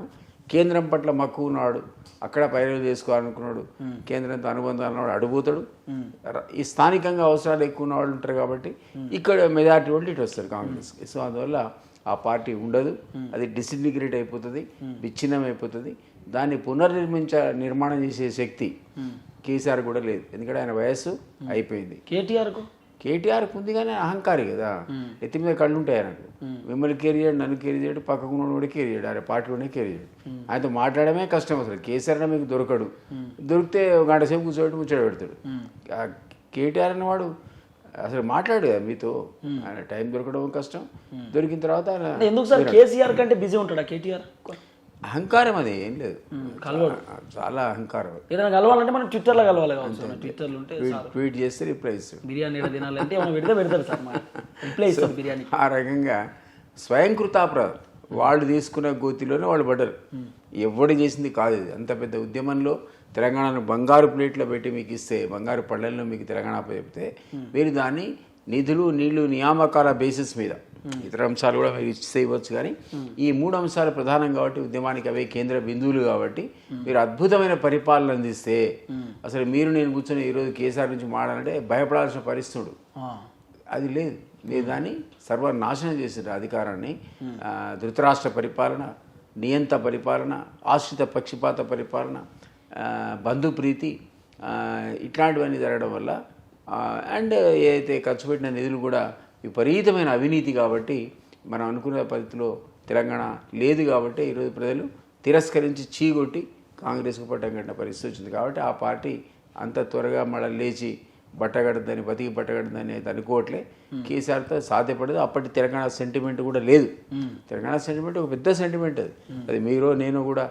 కేంద్రం పట్ల మక్కువ ఉన్నాడు, అక్కడ పైరవి చేసుకోవాలనుకున్నాడు, కేంద్రంతో అనుబంధాలు ఉన్నాడు, అడుగుతాడు. ఈ స్థానికంగా అవసరాలు ఎక్కువ ఉన్న వాళ్ళు ఉంటారు కాబట్టి ఇక్కడ మెజారిటీ వాళ్ళు ఇటు వస్తారు కాంగ్రెస్కి. సో అందువల్ల ఆ పార్టీ ఉండదు, అది డిసింటిగ్రేట్ అయిపోతుంది, విచ్ఛిన్నం అయిపోతుంది. దాన్ని నిర్మాణం చేసే శక్తి కేసీఆర్ కూడా లేదు, ఎందుకంటే ఆయన వయస్సు అయిపోయింది. కేటీఆర్కు ఉంది కానీ అహంకారి కదా, ఎత్తి మీద కళ్ళు ఉంటాయి ఆయనకు. మిమ్మల్ని కేర్ చేయడు, నన్ను కేర్ చేయడు, పక్కకున్న కూడా కేర్ చేయడు, ఆయన పార్టీలోనే కేర్ చేయడు. ఆయనతో మాట్లాడమే కష్టం. అసలు కేసీఆర్ అన్న మీకు దొరకడు, దొరికితే గంట సేపు కూర్చోబెట్టి ముచ్చట పెడతాడు. కేటీఆర్ అన్నవాడు అసలు మాట్లాడు కదా మీతో, ఆయన టైం దొరకడం కష్టం, దొరికిన తర్వాత ఎందుకు సార్ కేసీఆర్ కంటే బిజీ ఉంటాడా కేటీఆర్? అహంకారం, అది ఏం లేదు, చాలా అహంకారం. ఏదైనా కలవాలంటే మనం ట్విట్టర్లో కలవాలి కావచ్చు, ట్విట్టర్లో ఉంటే ట్వీట్ చేస్తే రిప్లై ఇస్తాడు. బిర్యానీ తినాలంటే పెడతారు సార్, రిప్లై ఇస్తాడు బిర్యానీ. ఆ రకంగా స్వయంకృతాపరాధం, వాళ్ళు తీసుకున్న గోతిలోనే వాళ్ళు పడ్డారు. ఎవడు చేసింది కాదు ఇది. అంత పెద్ద ఉద్యమంలో తెలంగాణను బంగారు ప్లేట్లో పెట్టి మీకు ఇస్తే, బంగారు పళ్ళల్లో మీకు తెలంగాణ చెప్తే మీరు దాన్ని నిధులు నీళ్లు నియామకాల బేసిస్ మీద, ఇతర అంశాలు కూడా మీరు ఇస్తే ఇవ్వచ్చు, కానీ ఈ 3 అంశాలు ప్రధానం కాబట్టి ఉద్యమానికి అవే కేంద్ర బిందువులు కాబట్టి మీరు అద్భుతమైన పరిపాలన అందిస్తే అసలు మీరు నేను కూర్చొని ఈరోజు కేసీఆర్ నుంచి మాడాలంటే భయపడాల్సిన పరిస్థితుడు అది లేదు. మీరు దాన్ని సర్వనాశనం చేసిన అధికారాన్ని, ధృతరాష్ట్ర పరిపాలన, నియంత పరిపాలన, ఆశ్రిత పక్షపాత పరిపాలన, బంధుప్రీతి, ఇట్లాంటివన్నీ జరగడం వల్ల అండ్ ఏదైతే ఖర్చు పెట్టిన నిధులు కూడా విపరీతమైన అవినీతి కాబట్టి మనం అనుకున్న పద్ధతిలో తెలంగాణ లేదు కాబట్టి ఈరోజు ప్రజలు తిరస్కరించి చీగొట్టి కాంగ్రెస్కు పట్టం కట్టిన పరిస్థితి వచ్చింది. కాబట్టి ఆ పార్టీ అంత త్వరగా మళ్ళీ లేచి బట్టగడదని బతికి బట్టగడదని అయితే అనుకోవట్లే. కేసీఆర్తో సాధ్యపడదు. అప్పటి తెలంగాణ సెంటిమెంట్ కూడా లేదు. తెలంగాణ సెంటిమెంట్ ఒక పెద్ద సెంటిమెంట్, అది మీరు నేను కూడా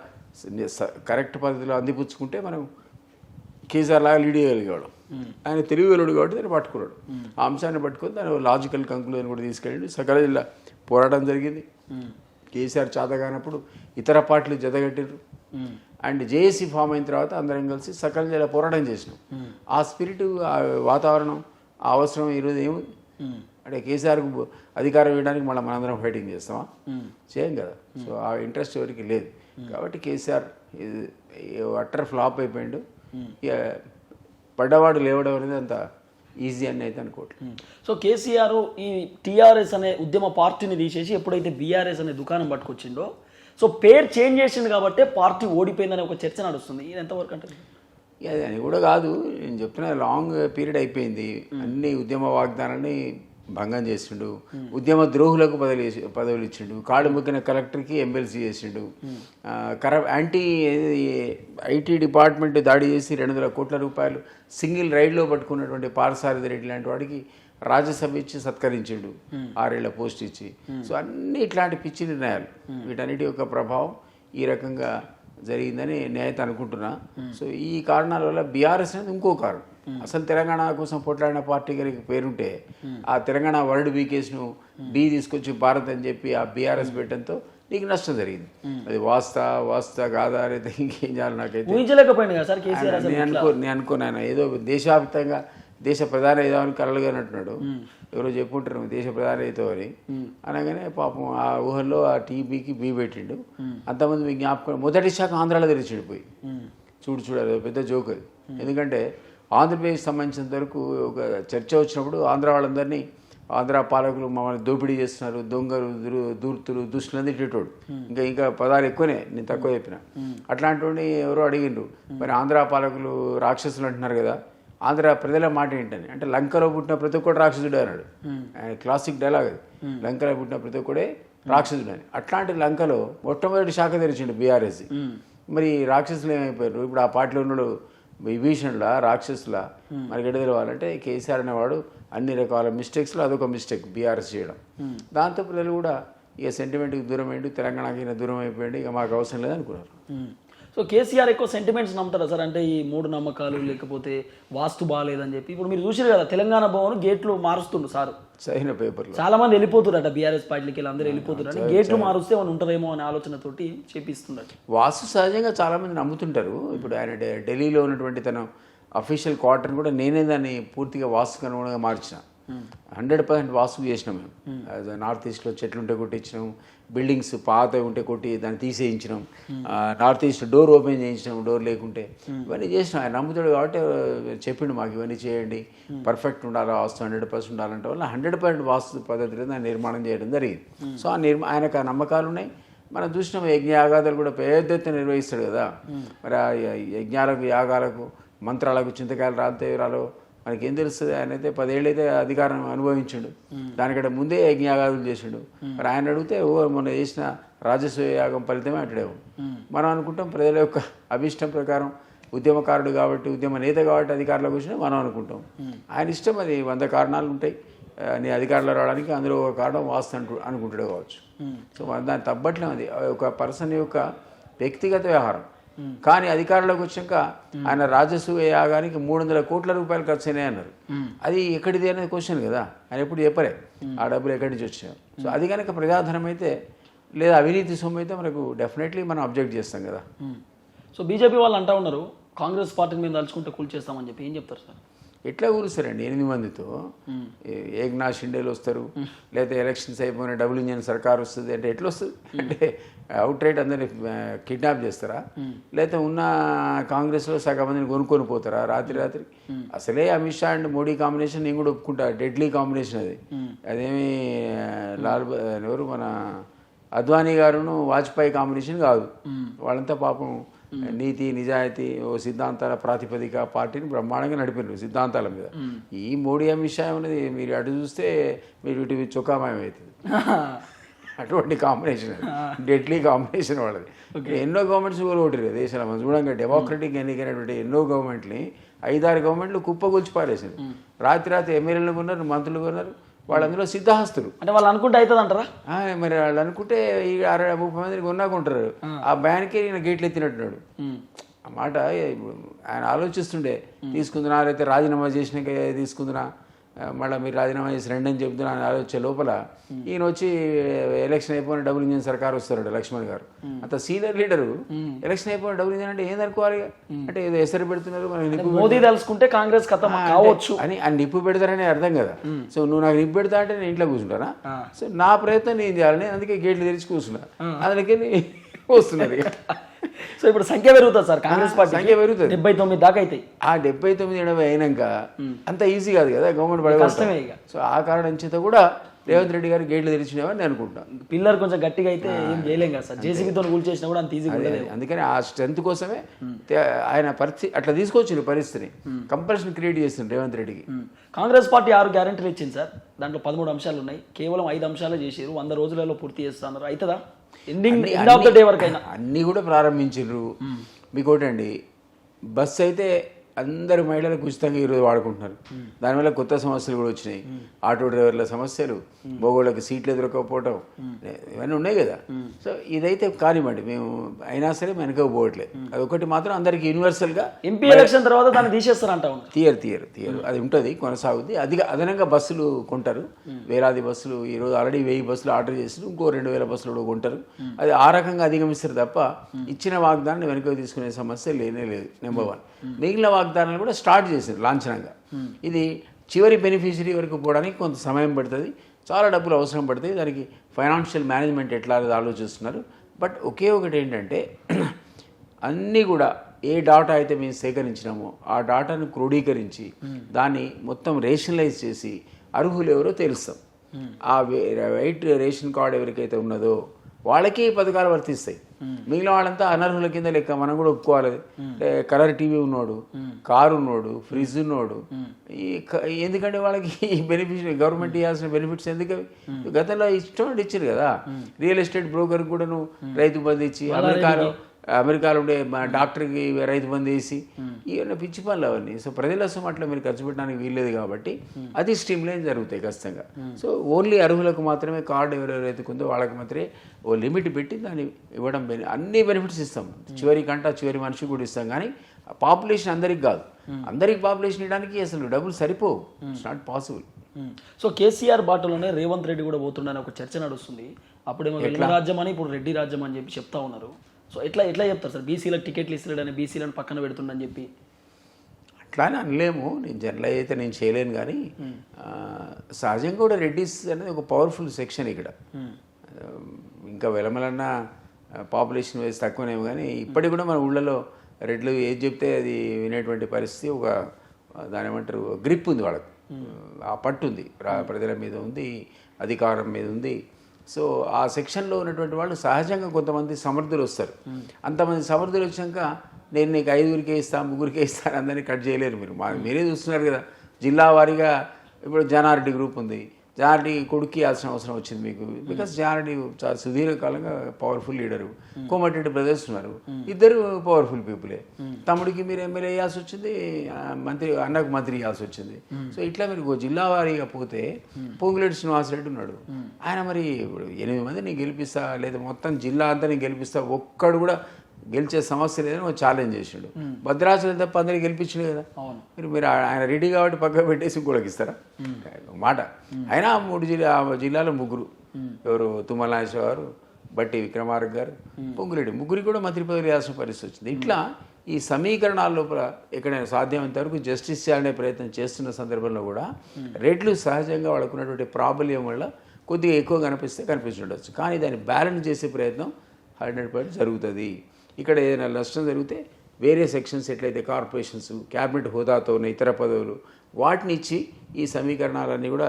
కరెక్ట్ పద్ధతిలో అందిపుచ్చుకుంటే మనం కేసీఆర్ లాగా లీడ్ చేయగలిగేవాడు. ఆయన తెలివిగలుడు కాబట్టి దాన్ని పట్టుకున్నాడు. ఆ అంశాన్ని పట్టుకొని దాని లాజికల్ కంక్లూజన్ కూడా తీసుకెళ్ళి సకల జిల్లా పోరాటం జరిగింది. కేసీఆర్ చేతగానప్పుడు ఇతర పార్టీలు జతగట్టారు. అండ్ జేఏసీ ఫామ్ అయిన తర్వాత అందరం కలిసి సకల జిల్లా పోరాటం చేసినాం. ఆ స్పిరిట్, ఆ వాతావరణం, ఆ అవసరం ఈరోజు ఏముంది అంటే కేసీఆర్కు అధికారం ఇవ్వడానికి మళ్ళీ మనందరం ఫైటింగ్ చేస్తామా? చేయం కదా. సో ఆ ఇంట్రెస్ట్ ఎవరికి లేదు. కాబట్టి కేసీఆర్ అట్టర్ ఫ్లాప్ అయిపోయిండు. పడ్డవాడు లేవడం అనేది అంత ఈజీ అని అయితే అనుకోవట్లేదు. సో కేసీఆర్ ఈ టీఆర్ఎస్ అనే ఉద్యమ పార్టీని తీసేసి ఎప్పుడైతే బీఆర్ఎస్ అనే దుకాణం పట్టుకొచ్చిండో, సో పేరు చేంజ్ చేసింది కాబట్టి పార్టీ ఓడిపోయిందనే ఒక చర్చ నడుస్తుంది. ఇది ఎంతవరకు అంటే అది కూడా కాదు, నేను చెప్తున్నా లాంగ్ పీరియడ్ అయిపోయింది. అన్ని ఉద్యమ వాగ్దానాన్ని భంగం చేసిండు, ఉద్యమ ద్రోహులకు పదవులు ఇచ్చిండు, కాళ్ళు మొక్కిన కలెక్టర్కి ఎమ్మెల్సీ చేసిండు, ఐటీ డిపార్ట్మెంట్ దాడి చేసి 200 కోట్ల రూపాయలు సింగిల్ రైడ్లో పట్టుకున్నటువంటి పార్సారథి రెడ్డి లాంటి వాడికి రాజ్యసభ ఇచ్చి సత్కరించిండు, 6 ఏళ్ల పోస్ట్ ఇచ్చి. సో అన్ని ఇట్లాంటి పిచ్చి నిర్ణయాలు, వీటన్నిటి యొక్క ప్రభావం ఈ రకంగా జరిగిందని నేనైతే అనుకుంటున్నా. సో ఈ కారణాల వల్ల బీఆర్ఎస్ అనేది ఇంకో కారణం. అసలు తెలంగాణ కోసం పోట్లాడిన పార్టీ గారికి పేరుంటే ఆ తెలంగాణ వర్డ్ బీకేస్ను బీ తీసుకొచ్చి భారత్ అని చెప్పి ఆ బీఆర్ఎస్ పెట్టడంతో నీకు నష్టం జరిగింది. అది వాస్తా కాదా అనేది ఇంకేం చేయాలి నాకైతే నేను అనుకున్నాను. ఏదో దేశవ్యాప్తంగా దేశ ప్రధాని అవుదామని కలలుగానంటున్నాడు. ఎవరో చెప్పుకుంటారు దేశ ప్రధాని అవుతావు అని అనగానే పాపం ఆ ఊహల్లో ఆ టీబీకి బీ పెట్టిండు. అంతమంది మీకు జ్ఞాపకం మొదటి శాఖ ఆంధ్రాలో తెరిచిడిపోయి చూడాలి, పెద్ద జోక్ అది. ఎందుకంటే ఆంధ్రప్రదేశ్ సంబంధించినంత వరకు ఒక చర్చ వచ్చినప్పుడు ఆంధ్ర వాళ్ళందరినీ ఆంధ్ర పాలకులు మమ్మల్ని దోపిడీ చేస్తున్నారు, దొంగలు, దూర్తులు, దుష్టులు తిట్టేటోడు. ఇంకా పదాలు ఎక్కువనే, నేను తక్కువ చెప్పిన. అట్లాంటి ఎవరో అడిగిండ్రు, మరి ఆంధ్ర పాలకులు రాక్షసులు అంటున్నారు కదా, ఆంధ్ర ప్రజల మాట ఏంటని. అంటే లంకలో పుట్టిన ప్రతి ఒక్కడు రాక్షసుడే అన్నాడు. ఆయన క్లాసిక్ డైలాగ్ అది. లంకలో పుట్టిన ప్రతి ఒక్కడే రాక్షసుడని. అట్లాంటి లంకలో మొట్టమొదటి శాఖ తెరిచిండు బీఆర్ఎస్. మరి రాక్షసులు ఏమైపోయారు? ఇప్పుడు ఆ పార్టీలో ఉన్నాడు విభీషణుల రాక్షసుల మనకి ఎడ తెలవాలంటే కేసీఆర్ అనేవాడు అన్ని రకాల మిస్టేక్స్లో అదొక మిస్టేక్ బీఆర్ఎస్ చేయడం. దాంతో ప్రజలు కూడా ఇక సెంటిమెంట్కి దూరం అయ్యిండు, తెలంగాణకి దూరం అయిపోయింది, ఇక మాకు అవసరం లేదనుకున్నారు. సో కేసీఆర్ ఎక్కువ సెంటిమెంట్స్ నమ్ముతారా సార్? అంటే ఈ మూడు నమ్మకాలు లేకపోతే వాస్తు బాగాలేదని చెప్పి ఇప్పుడు మీరు చూసారు కదా తెలంగాణ భవన్ గేట్లు మారుస్తుండ్రు సార్, సరైన పేపర్లో చాలా మంది వెళ్ళిపోతున్నట బీఆర్ఎస్ పార్టీకి అందరూ వెళ్ళిపోతున్నారు, గేట్లు మారుస్తే ఏమైనా ఉంటారేమో అనే ఆలోచనతోటి చేపిస్తున్నారు. వాస్తు సహజంగా చాలామంది నమ్ముతుంటారు. ఇప్పుడు ఆయన ఢిల్లీలో ఉన్నటువంటి తన అఫీషియల్ క్వార్టర్ని కూడా నేనే దాన్ని పూర్తిగా వాస్తుకు అనుగుణంగా మార్చిన. 100% వాస్తు చేసినాం మేము. నార్త్ ఈస్ట్లో చెట్లుంటే కొట్టించినాం, బిల్డింగ్స్ పాత ఉంటే కొట్టి దాన్ని తీసేయించినాం, నార్త్ ఈస్ట్ డోర్ ఓపెన్ చేయించినాం డోర్ లేకుంటే, ఇవన్నీ చేసినాం. ఆయన నమ్ముతాడు కాబట్టి చెప్పిండు మాకు ఇవన్నీ చేయండి, పర్ఫెక్ట్ ఉండాలి, వాస్తు 100% ఉండాలంటే వల్ల 100% వాస్తు పద్ధతిలో దాన్ని నిర్మాణం చేయడం జరిగింది. సో ఆయనకు ఆ నమ్మకాలు ఉన్నాయి. మనం చూసినాం యజ్ఞయాగాదాలు కూడా పెద్ద ఎత్తున నిర్వహిస్తాడు కదా. మరి ఆ యజ్ఞాలకు యాగాలకు మంత్రాలకు చింతకాయలు రాంతేరాలు మనకేం తెలుస్తుంది? ఆయన అయితే 10 ఏళ్ళు అయితే అధికారం అనుభవించాడు, దానికంటే ముందే యజ్ఞయాగాదులు చేసిండు. మరి ఆయన అడిగితే మొన్న చేసిన రాజస్వ యాగం ఫలితమే అంటాడేమో. మనం అనుకుంటాం ప్రజల యొక్క అభిష్టం ప్రకారం, ఉద్యమకారుడు కాబట్టి ఉద్యమ నేత కాబట్టి అధికారులకు వచ్చినా మనం అనుకుంటాం. ఆయన ఇష్టం, అది 100 కారణాలు ఉంటాయి నీ అధికారులు రావడానికి, అందులో ఒక కారణం వాస్తు అనుకుంటాడు కావచ్చు. సో మనం దాన్ని తప్పట్లేం, అది ఒక పర్సన్ యొక్క వ్యక్తిగత వ్యవహారం. కానీ అధికారంలోకి వచ్చాక ఆయన రాజస్వ యాగానికి 300 కోట్ల రూపాయలు ఖర్చు అయినాయి అన్నారు. అది ఎక్కడిది అనేది క్వశ్చన్ కదా, ఆయన ఎప్పుడు చెప్పలే ఆ డబ్బులు ఎక్కడి నుంచి వచ్చాయి. సో అది కనుక ప్రజాధనం అయితే లేదా అవినీతి సొమ్ము అయితే మనకు డెఫినెట్లీ మనం అబ్జెక్ట్ చేస్తాం కదా. సో బీజేపీ వాళ్ళు అంటా ఉన్నారు కాంగ్రెస్ పార్టీని మీద తలుచుకుంటే కూల్చేస్తామని చెప్పి, ఏం చెప్తారు సార్? ఎట్లా కూరుస్తారండి 8 మందితో? ఏక్నాథ్ షిండేలు వస్తారు, లేదా ఎలక్షన్స్ అయిపోయిన డబుల్ ఇంజన్ సర్కార్ వస్తుంది అంటే ఎట్లా వస్తుంది? అంటే అవుట్ రైట్ అందరినీ కిడ్నాప్ చేస్తారా? లేకపోతే ఉన్న కాంగ్రెస్లో సగం మందిని కొనుక్కొని పోతారా రాత్రి? అసలే అమిత్ షా అండ్ మోడీ కాంబినేషన్ నేను కూడా ఒప్పుకుంటా, డెడ్లీ కాంబినేషన్ అది. అదేమి ఎవరు మన అద్వానీ గారును వాజ్పేయి కాంబినేషన్ కాదు. వాళ్ళంతా పాపం నీతి నిజాయితీ ఓ సిద్ధాంతాల ప్రాతిపదిక పార్టీని బ్రహ్మాండంగా నడిపినారు సిద్ధాంతాల మీద. ఈ మోడీ అమిత్ షా అనేది మీరు అటు చూస్తే మీరు ఇటు చొక్కామయం అవుతుంది. అటువంటి కాంబినేషన్ అది, డెడ్లీ కాంబినేషన్ వాళ్ళది. ఎన్నో గవర్నమెంట్స్ కూడా ఓటారు దేశంలో మనం చూడంగా. డెమోక్రటిక్ ఎన్నికైనటువంటి ఎన్నో గవర్నమెంట్ని 5-6 గవర్నమెంట్లు కుప్పగొల్చి పారేసారు. రాత్రి ఎమ్మెల్యేలు కొన్నారు, మంత్రులు కొన్నారు, వాళ్ళు అందులో సిద్ధహస్తులు. అంటే వాళ్ళు అనుకుంటే అవుతుంది అంటారా? మరి వాళ్ళు అనుకుంటే ఈ 60-30 మందిని కొన్నాకుంటారు. ఆ బ్యాన్కి నేను గేట్లు ఎత్తినట్టున్నాడు ఆ మాట. ఆయన ఆలోచిస్తుండే తీసుకుంటున్నా, అయితే రాజీనామా చేసినాక తీసుకుంటున్నా, మళ్ళీ మీరు రాజీనామా చేసి రండి అని చెప్తున్నా అని ఆలోచన లోపల ఈయన వచ్చి ఎలక్షన్ అయిపోయిన డబుల్ ఇంజన్ సర్కార్ వస్తాడు లక్ష్మణ్ గారు. అంత సీనియర్ లీడరు ఎలక్షన్ అయిపోయిన డబుల్ ఇంజన్ అంటే ఏందనుకోవాలి? అంటే ఏదో ఎసరు పెడుతున్నారు, మోదీ తలుచుకుంటే కాంగ్రెస్ కావచ్చు అని నిప్పు పెడతారని అర్థం కదా. సో నువ్వు నాకు నిప్పు పెడతా అంటే నేను ఇంట్లో కూర్చుంటానా? సో నా ప్రయత్నం నేను చేయాలని అందుకే గేట్లు తెరిచి కూర్చున్నా, అందుకని వస్తున్నారు. సో ఇప్పుడు సంఖ్య పెరుగుతుంది సార్, కాంగ్రెస్ పార్టీ సంఖ్య పెరుగుతుంది, 79 దాకా అవుతాయి. ఆ 79-80 అయినాక అంత ఈజీ కాదు కదా గవర్నమెంట్ పడే కష్టమే. సో ఆ కారణం చేత కూడా రేవంత్ రెడ్డి గారు గేట్లు తెరిచినామని నేను అనుకుంటాను. పిల్లర్ కొంచెం గట్టిగా అయితే ఏం చేయలేం కదా సార్, జేసీబీతో కూల్చేసినా కూడా అంత ఈజీగా ఉండదు. అందుకని ఆ స్ట్రెంత్ కోసమే ఆయన పరిస్థితి అట్లా తీసుకొచ్చింది, పరిస్థితిని కంపల్షన్ క్రియేట్ చేస్తుంది రేవంత్ రెడ్డికి. కాంగ్రెస్ పార్టీ 6 గ్యారెంటీలు ఇచ్చింది సార్, దాంట్లో 13 అంశాలు ఉన్నాయి, కేవలం 5 అంశాలే చేసారు, 100 రోజులలో పూర్తి చేస్తున్నారు. అవుతుందా? ఎండ్ ఆఫ్ ద డే వరకు అయినా అన్నీ కూడా ప్రారంభించారు. మీకు ఒకటండి, బస్సు అయితే అందరు మహిళలకు ఉచితంగా ఈరోజు వాడుకుంటున్నారు. దానివల్ల కొత్త సమస్యలు కూడా వచ్చినాయి. ఆటో డ్రైవర్ల సమస్యలు, మగోళ్ళకి సీట్లు ఎదురకపోవటం, ఇవన్నీ ఉన్నాయి కదా. సో ఇదైతే కానివ్వండి, మేము అయినా సరే వెనకపోవట్లేదు. అది ఒకటి మాత్రం అందరికి యూనివర్సల్గా ఎంపీ ఎలక్షన్ తర్వాత దాన్ని తీసేస్తారంట. తీయరు అది ఉంటుంది, కొనసాగుద్ది. అదనంగా బస్సులు కొంటారు, వేలాది బస్సులు. ఈరోజు ఆల్రెడీ 1000 బస్సులు ఆర్డర్ చేసి ఇంకో 2000 బస్సులు కూడా కొంటారు. అది ఆ రకంగా అధిగమిస్తారు తప్ప ఇచ్చిన వాగ్దానాన్ని వెనుక తీసుకునే సమస్య లేనే లేదు. నెంబర్ 1. మిగిలిన వాగ్దానాలు కూడా స్టార్ట్ చేశారు లాంఛనంగా. ఇది చివరి బెనిఫిషరీ వరకు పోవడానికి కొంత సమయం పడుతుంది, చాలా డబ్బులు అవసరం పడుతుంది. దానికి ఫైనాన్షియల్ మేనేజ్మెంట్ ఎట్లా ఆలోచిస్తున్నారు. బట్ ఒకే ఒకటి ఏంటంటే, అన్నీ కూడా ఏ డాటా అయితే మేము సేకరించినామో ఆ డాటాను క్రోడీకరించి దాన్ని మొత్తం రేషనలైజ్ చేసి అర్హులు ఎవరో తెలుస్తాం. ఆ వైట్ రేషన్ కార్డు ఎవరికైతే ఉన్నదో వాళ్ళకే ఈ పథకాలు వర్తిస్తాయి. మిగిలిన వాళ్ళంతా అనర్హుల కింద లెక్క, మనం కూడా ఒప్పుకోవాలి. కలర్ టీవీ ఉన్నోడు, కారు ఉన్నోడు, ఫ్రిడ్జ్ ఉన్నోడు, ఎందుకంటే వాళ్ళకి ఈ బెనిఫిట్ గవర్నమెంట్ ఇవ్వాల్సిన బెనిఫిట్స్ ఎందుకు? గతంలో ఇష్టం ఇచ్చారు కదా. రియల్ ఎస్టేట్ బ్రోకర్ కూడా నువ్వు రైతు బంధు ఇచ్చి, అమెరికాలో ఉండే డాక్టర్కి రైతు బంధు వేసి, ఇవన్నీ పిచ్చి పనులు అవన్నీ. సో ప్రజల సొమ్ము అట్లా మీరు ఖర్చు పెట్టడానికి వీల్లేదు కాబట్టి అది స్ట్రీమ్ లైన్ జరుగుతాయి ఖచ్చితంగా. సో ఓన్లీ అర్హులకు మాత్రమే కార్డు ఎవరెవరైతే ఉందో వాళ్ళకి మాత్రమే ఓ లిమిట్ పెట్టి దాన్ని ఇవ్వడం, అన్ని బెనిఫిట్స్ ఇస్తాం. చివరి మనిషి కూడా ఇస్తాం, కానీ పాపులేషన్ అందరికి కాదు. అందరికి పాపులేషన్ ఇవ్వడానికి అసలు డబ్బులు సరిపోవు. It's not possible. So KCR బాటలోనే రేవంత్ రెడ్డి కూడా పోతుండని ఒక చర్చ నడుస్తుంది. అప్పుడేమో వెలుగు రాజ్యం అని, ఇప్పుడు రెడ్డి రాజ్యం అని చెప్పి చెప్తా ఉన్నారు. సో ఎట్లా చెప్తారు సార్? బీసీలకు టికెట్లు ఇస్తాడని, బీసీలను పక్కన పెడుతుండని చెప్పి అట్లానే అనలేము. నేను జనరల్ అయితే నేను చేయలేను, కానీ సహజంగా కూడా రెడ్డిస్ అనేది ఒక పవర్ఫుల్ సెక్షన్ ఇక్కడ. ఇంకా వెలమలన్నా పాపులేషన్ వైజ్ తక్కువనేమో, కానీ ఇప్పటికి కూడా మన ఊళ్ళలో రెడ్లు ఏది చెప్తే అది వినేటువంటి పరిస్థితి, ఒక దాని ఏమంటారు గ్రిప్ ఉంది వాళ్ళకు, ఆ పట్టు ఉంది, ప్రజల మీద ఉంది, అధికారం మీద ఉంది. సో ఆ సెక్షన్లో ఉన్నటువంటి వాళ్ళు సహజంగా కొంతమంది సమర్థులు వస్తారు. అంతమంది సమర్థులు వచ్చాక నేను నీకు 5 ఇస్తాను, 3 ఇస్తాను అందరినీ కట్ చేయలేరు. మీరే చూస్తున్నారు కదా, జిల్లా వారీగా ఇప్పుడు జానారెడ్డి గ్రూప్ ఉంది. జానారెడ్డి కొడుకు ఇవ్వాల్సిన అవసరం వచ్చింది మీకు, బికాస్ జానారెడ్డి చాలా సుదీర్ఘకాలంగా పవర్ఫుల్ లీడరు. కోమటిరెడ్డి బ్రదర్స్ ఉన్నారు, ఇద్దరు పవర్ఫుల్ పీపులే. తమ్ముడికి మీరు ఎమ్మెల్యే ఇవ్వాల్సి వచ్చింది, అన్నకు మంత్రి ఇవ్వాల్సి వచ్చింది. సో ఇట్లా మీరు జిల్లా వారీగా పోతే పొంగులేటి శ్రీనివాసరెడ్డి ఉన్నాడు. ఆయన మరి 8 మందిని గెలిపిస్తా, లేదా మొత్తం జిల్లా అంతా నేను గెలిపిస్తా, ఒక్కడు కూడా గెలిచే సమస్య లేదని ఒక ఛాలెంజ్ చేసిండు. భద్రాచలం తప్ప అందరినీ గెలిపించిండు కదా. మీరు ఆయన రెడీ కాబట్టి పక్క పెట్టేసి ఇంకోళ్ళకి ఇస్తారా మాట? అయినా 3 జిల్లాలో 3, ఎవరు తుమ్మల నాగేశ్వర గారు, బట్టి విక్రమార్క గారు, పొంగులేటి, 3 కూడా మంత్రి పదవులు ఇవ్వాల్సిన పరిస్థితి వచ్చింది. ఇట్లా ఈ సమీకరణాల లోపల ఎక్కడైనా సాధ్యమైనంత వరకు జస్టిస్ చేయాలనే ప్రయత్నం చేస్తున్న సందర్భంలో కూడా రెడ్లు సహజంగా వాళ్ళకున్నటువంటి ప్రాబల్యం వల్ల కొద్దిగా ఎక్కువ కనిపిస్తుండొచ్చు, కానీ దాన్ని బ్యాలెన్స్ చేసే ప్రయత్నం 100% జరుగుతుంది. ఇక్కడ ఏదైనా నష్టం జరిగితే వేరే సెక్షన్స్ ఎట్లయితే కార్పొరేషన్స్, క్యాబినెట్ హోదాతో ఉన్న ఇతర పదవులు, వాటిని ఇచ్చి ఈ సమీకరణాలన్నీ కూడా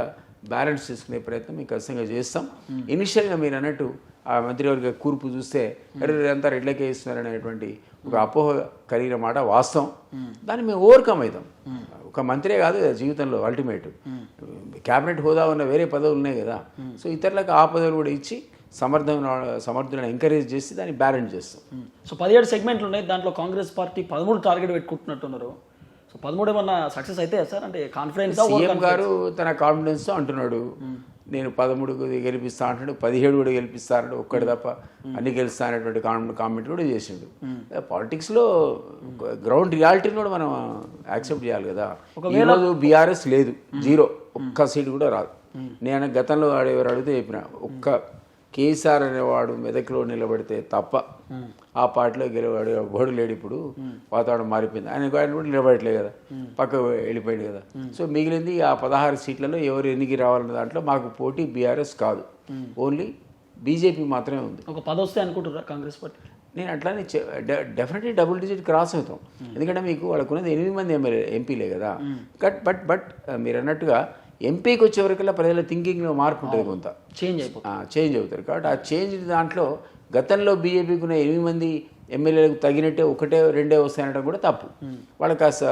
బ్యాలెన్స్ చేసుకునే ప్రయత్నం మేము ఖచ్చితంగా చేస్తాం. ఇనిషియల్గా మీరు అన్నట్టు ఆ మంత్రివర్గ కూర్పు చూస్తే అంతా రెడ్లకే ఇస్తున్నారనేటువంటి ఒక అపోహ కలిగిన మాట వాస్తవం. దాన్ని మేము ఓవర్కమ్ అవుతాం. ఒక మంత్రే కాదు కదా జీవితంలో, అల్టిమేట్ క్యాబినెట్ హోదా ఉన్న వేరే పదవులు ఉన్నాయి కదా. సో ఇతరులకు ఆ పదవులు కూడా ఇచ్చి సమర్థులను ఎంకరేజ్ చేసి దాన్ని బ్యాలెన్స్ చేస్తాం. సో 17 సెగ్మెంట్లు ఉన్నాయి, దాంట్లో కాంగ్రెస్ పార్టీ 13 టార్గెట్ పెట్టుకుంటున్నట్టున్నారు. సో 13 ఏమన్నా సక్సెస్ అయితే సార్? అంటే కాన్ఫిడెన్స్ సీఎం గారు తన కాన్ఫిడెన్స్తో అంటున్నాడు, నేను 13 గెలిపిస్తా అంటున్నాడు, 17 కూడా గెలిపిస్తా అంటాడు, ఒక్కటి తప్ప అన్ని గెలుస్తా అనేటువంటి కామెంట్ కూడా చేసిండు. పాలిటిక్స్లో గ్రౌండ్ రియాలిటీని కూడా మనం యాక్సెప్ట్ చేయాలి కదా. ఈరోజు బీఆర్ఎస్ లేదు, 0, ఒక్క సీటు కూడా రాదు. నేను గతంలో ఎవరు అడిగితే చెప్పిన, ఒక్క కేసీఆర్ అనేవాడు మెదక్లో నిలబడితే తప్ప ఆ పార్టీలో గెలవాడు బోడు లేడు. ఇప్పుడు వాతావరణం మారిపోయింది, ఆయన కూడా నిలబడట్లేదు కదా, పక్క వెళ్ళిపోయాడు కదా. సో మిగిలింది ఆ 16 సీట్లలో ఎవరు ఎన్నికి రావాలన్న దాంట్లో మాకు పోటీ బీఆర్ఎస్ కాదు, ఓన్లీ బీజేపీ మాత్రమే ఉంది. ఒక 10 వస్తే అనుకుంటున్నారా కాంగ్రెస్ పార్టీ? నేను అట్లానే డెఫినెట్లీ డబుల్ డిజిట్ క్రాస్ అవుతాం, ఎందుకంటే మీకు వాళ్ళకున్నది 8 మంది ఎంపీలే కదా. బట్ మీరు అన్నట్టుగా ఎంపీకి వచ్చేవరకల్లా ప్రజల థింకింగ్లో మార్పు ఉంటుంది, కొంత చేంజ్ అవుతారు. కాబట్టి ఆ చేంజ్ దాంట్లో గతంలో బీజేపీకి ఉన్న 8 మంది ఎమ్మెల్యేలకు తగినట్టే 1, 2 వస్తాయనడం కూడా తప్పు. వాళ్ళకి కాస్త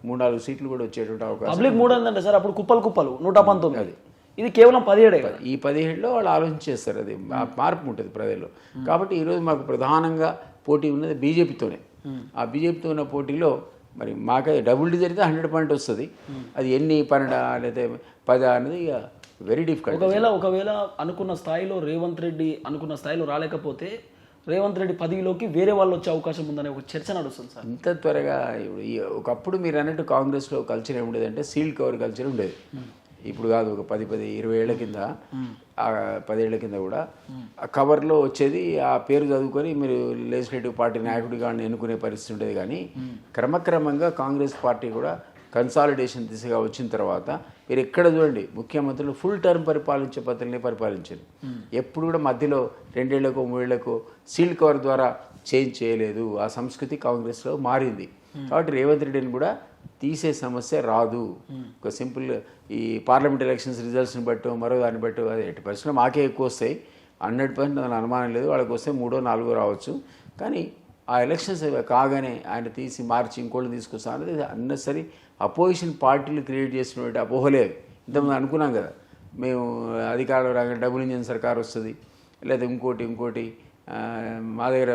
3-4 సీట్లు కూడా వచ్చేటువంటి అవకాశం. పబ్లిక్ 3 అంటే సార్ అప్పుడు కుప్పలు 119, ఇది కేవలం 17. ఈ 17లో వాళ్ళు ఆలోచించేస్తారు, అది మార్పు ఉంటుంది ప్రజల్లో. కాబట్టి ఈరోజు మాకు ప్రధానంగా పోటీ ఉన్నది బీజేపీతోనే. ఆ బీజేపీతో ఉన్న పోటీలో మరి మాకైతే డబుల్ డిజిట్ అయితే 100% వస్తుంది. అది ఎన్ని 12 లేదా 10 అనేది ఇక వెరీ డిఫికల్ట్. ఒకవేళ అనుకున్న స్థాయిలో రేవంత్ రెడ్డి అనుకున్న స్థాయిలో రాలేకపోతే రేవంత్ రెడ్డి పదవిలోకి వేరే వాళ్ళు వచ్చే అవకాశం ఉందనే ఒక చర్చ నడుస్తుంది సార్. ఇంత త్వరగా ఒకప్పుడు మీరు అన్నట్టు కాంగ్రెస్లో కల్చర్ ఏముండేదంటే సీల్డ్ కవర్ కల్చర్ ఉండేది. ఇప్పుడు కాదు, ఒక 10-20 ఏళ్ల కింద, 10 ఏళ్ల కింద కూడా ఆ కవర్లో వచ్చేది, ఆ పేరు చదువుకొని మీరు లెజిస్లేటివ్ పార్టీ నాయకుడిగా ఎన్నుకునే పరిస్థితి ఉండేది. కానీ క్రమక్రమంగా కాంగ్రెస్ పార్టీ కూడా కన్సాలిడేషన్ దిశగా వచ్చిన తర్వాత మీరు ఎక్కడ చూడండి, ముఖ్యమంత్రులు ఫుల్ టర్మ్ పరిపాలించే పద్ధతిని పరిపాలించారు. ఎప్పుడు కూడా మధ్యలో 2 ఏళ్లకో 3 ఏళ్లకో సీల్డ్ కవర్ ద్వారా చేంజ్ చేయలేదు. ఆ సంస్కృతి కాంగ్రెస్లో మారింది. కాబట్టి రేవంత్ రెడ్డిని కూడా తీసే సమస్య రాదు. ఒక సింపుల్ ఈ పార్లమెంట్ ఎలక్షన్స్ రిజల్ట్స్ని బట్టి మరో దాన్ని బట్టి అది 80% మాకే ఎక్కువ వస్తాయి. 100% దాని అనుమానం లేదు. వాళ్ళకి వస్తే 3, 4 రావచ్చు. కానీ ఆ ఎలక్షన్స్ కాగానే ఆయన తీసి మార్చి ఇంకోళ్ళు తీసుకొస్తా అనేది అన్నెసరీ అపోజిషన్ పార్టీలు క్రియేట్ చేసినటువంటి అపోహలేదు. ఇంతకుముందు అనుకున్నాం కదా, మేము అధికారంలో రాగానే డబుల్ ఇంజిన్ సర్కార్ వస్తుంది, లేదా ఇంకోటి మా దగ్గర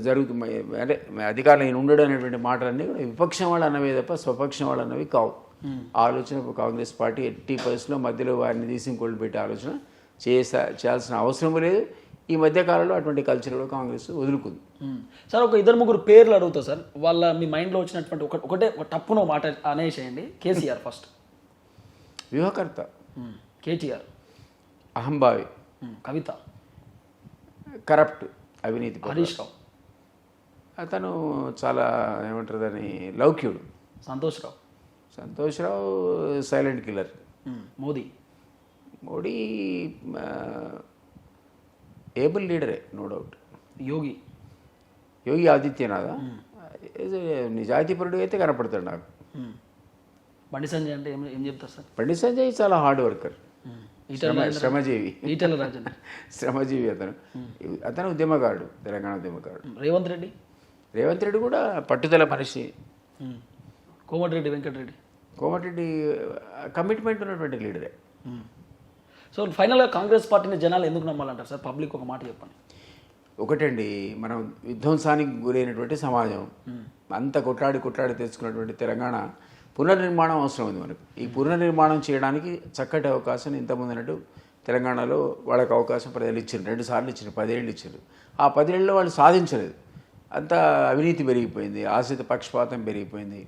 జరుగుతుంది అంటే అధికారులు ఈయన ఉండడు అనేటువంటి మాటలన్నీ కూడా విపక్షం వాళ్ళు అన్నవే తప్ప స్వపక్షం వాళ్ళు అన్నవి కావు. ఆలోచన కాంగ్రెస్ పార్టీ 80% మధ్యలో వారిని తీసి ఇంకోళ్ళు పెట్టే ఆలోచన చేయాల్సిన అవసరం లేదు. ఈ మధ్యకాలంలో అటువంటి కల్చర్ కూడా కాంగ్రెస్ వదులుకుంది. సార్ ఒక 2-3 పేర్లు అడుగుతా సార్, వాళ్ళ మీ మైండ్లో వచ్చినటువంటి ఒకటే టప్పునో మాట అనేసేయండి. కేసీఆర్ ఫస్ట్, వ్యూహకర్త. కేటీఆర్, అహంభావి. కవిత, కరప్ట్, అవినీతి. హరీష్ రావు, అతను చాలా ఏమంటారు దాన్ని లౌక్యుడు. Santosh Rao silent killer. Modi able లీడరే, నో డౌట్. యోగి ఆదిత్యనాథ్ నిజాయితీపరుడు అయితే కనపడతాడు నాకు. బండి సంజయ్ అంటే ఏం చెప్తారు సార్? బండి సంజయ్ చాలా హార్డ్ వర్కర్, శ్రమజీవి. శ్రమజీవి అతను ఉద్యమకారుడు, తెలంగాణ ఉద్యమకారుడు. రేవంత్ రెడ్డి కూడా పట్టుదల మనిషి. కోమటిరెడ్డి కమిట్మెంట్ ఉన్నటువంటి లీడరే. సో ఫైనల్గా కాంగ్రెస్ పార్టీని జనాలు ఎందుకు నమ్మాలంటారు సార్? పబ్లిక్ ఒక మాట చెప్పండి. ఒకటండి, మనం విధ్వంసానికి గురైనటువంటి సమాజం, అంత కొట్లాడి తెచ్చుకున్నటువంటి తెలంగాణ పునర్నిర్మాణం అవసరం ఉంది మనకు. ఈ పునర్నిర్మాణం చేయడానికి చక్కటి అవకాశం ఇంతకుముందు అన్నట్టు తెలంగాణలో వాళ్ళకి అవకాశం ప్రజలు ఇచ్చారు. 2 సార్లు ఇచ్చారు, 10 ఏళ్ళు ఇచ్చారు. ఆ 10 ఏళ్ళలో వాళ్ళు సాధించలేదు. అంత అవినీతి పెరిగిపోయింది, ఆశ్రిత పక్షపాతం పెరిగిపోయింది.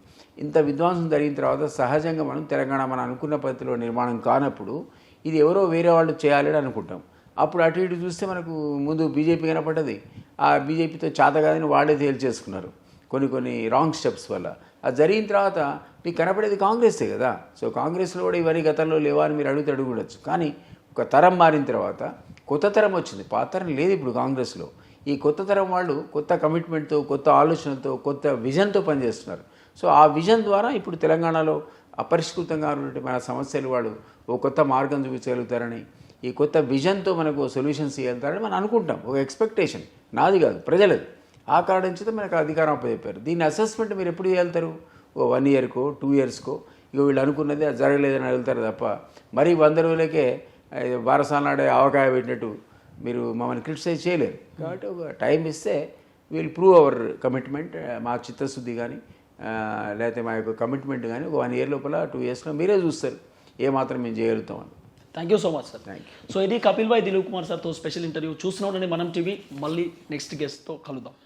ఇంత విధ్వంసం జరిగిన తర్వాత సహజంగా మనం తెలంగాణ మనం అనుకున్న పద్ధతిలో నిర్మాణం కానప్పుడు ఇది ఎవరో వేరే వాళ్ళు చేయాలని అనుకుంటాం. అప్పుడు అటు ఇటు చూస్తే మనకు ముందు బీజేపీ కనపడ్డది. ఆ బీజేపీతో చేత కాదని వాళ్ళే తేల్చేసుకున్నారు కొన్ని రాంగ్ స్టెప్స్ వల్ల. అది జరిగిన తర్వాత మీకు కనపడేది కాంగ్రెసే కదా. సో కాంగ్రెస్లో కూడా ఇవన్నీ గతంలో లేవా అని మీరు అడుగుడొచ్చు. కానీ ఒక తరం మారిన తర్వాత కొత్త తరం వచ్చింది, పాత తరం లేదు ఇప్పుడు కాంగ్రెస్లో. ఈ కొత్త తరం వాళ్ళు కొత్త కమిట్మెంట్తో, కొత్త ఆలోచనలతో, కొత్త విజన్తో పనిచేస్తున్నారు. సో ఆ విజన్ ద్వారా ఇప్పుడు తెలంగాణలో అపరిష్కృతంగా ఉన్నటువంటి మన సమస్యలు వాళ్ళు ఓ కొత్త మార్గం చూపించగలుగుతారని, ఈ కొత్త విజన్తో మనకు సొల్యూషన్స్ ఇవ్వగలుగుతారని మనం అనుకుంటాం. ఒక ఎక్స్పెక్టేషన్, నాది కాదు ప్రజలది. ఆ కారణం చేత మనకు అధికారం అప్పచెప్పారు. దీని అసెస్మెంట్ మీరు ఎప్పుడు చేయగలుగుతారు? ఓ 1 ఇయర్కో 2 ఇయర్స్కో. ఇక వీళ్ళు అనుకున్నది అది జరగలేదని అడుగుతారు తప్ప మరీ 100 రోజులకే బారసాలనాడే ఆవకాయ పెట్టినట్టు మీరు మమ్మల్ని క్రిటిసైజ్ చేయలేరు. కాబట్టి ఒక టైం ఇస్తే విల్ ప్రూవ్ అవర్ కమిట్మెంట్. మా చిత్తశుద్ధి కానీ లేకపోతే మా యొక్క కమిట్మెంట్ కానీ ఒక 1 ఇయర్ లోపల 2 ఇయర్స్లో మీరే చూస్తారు ఏమాత్రం మేము చేయగలుగుతామని. Thank you so much sir. So ఇది కపిల్ భాయ్ దిలీప్ కుమార్ సార్తో స్పెషల్ ఇంటర్వ్యూ. చూస్తున్నాం మనం టీవీ. మళ్ళీ నెక్స్ట్ గెస్ట్తో కలుద్దాం.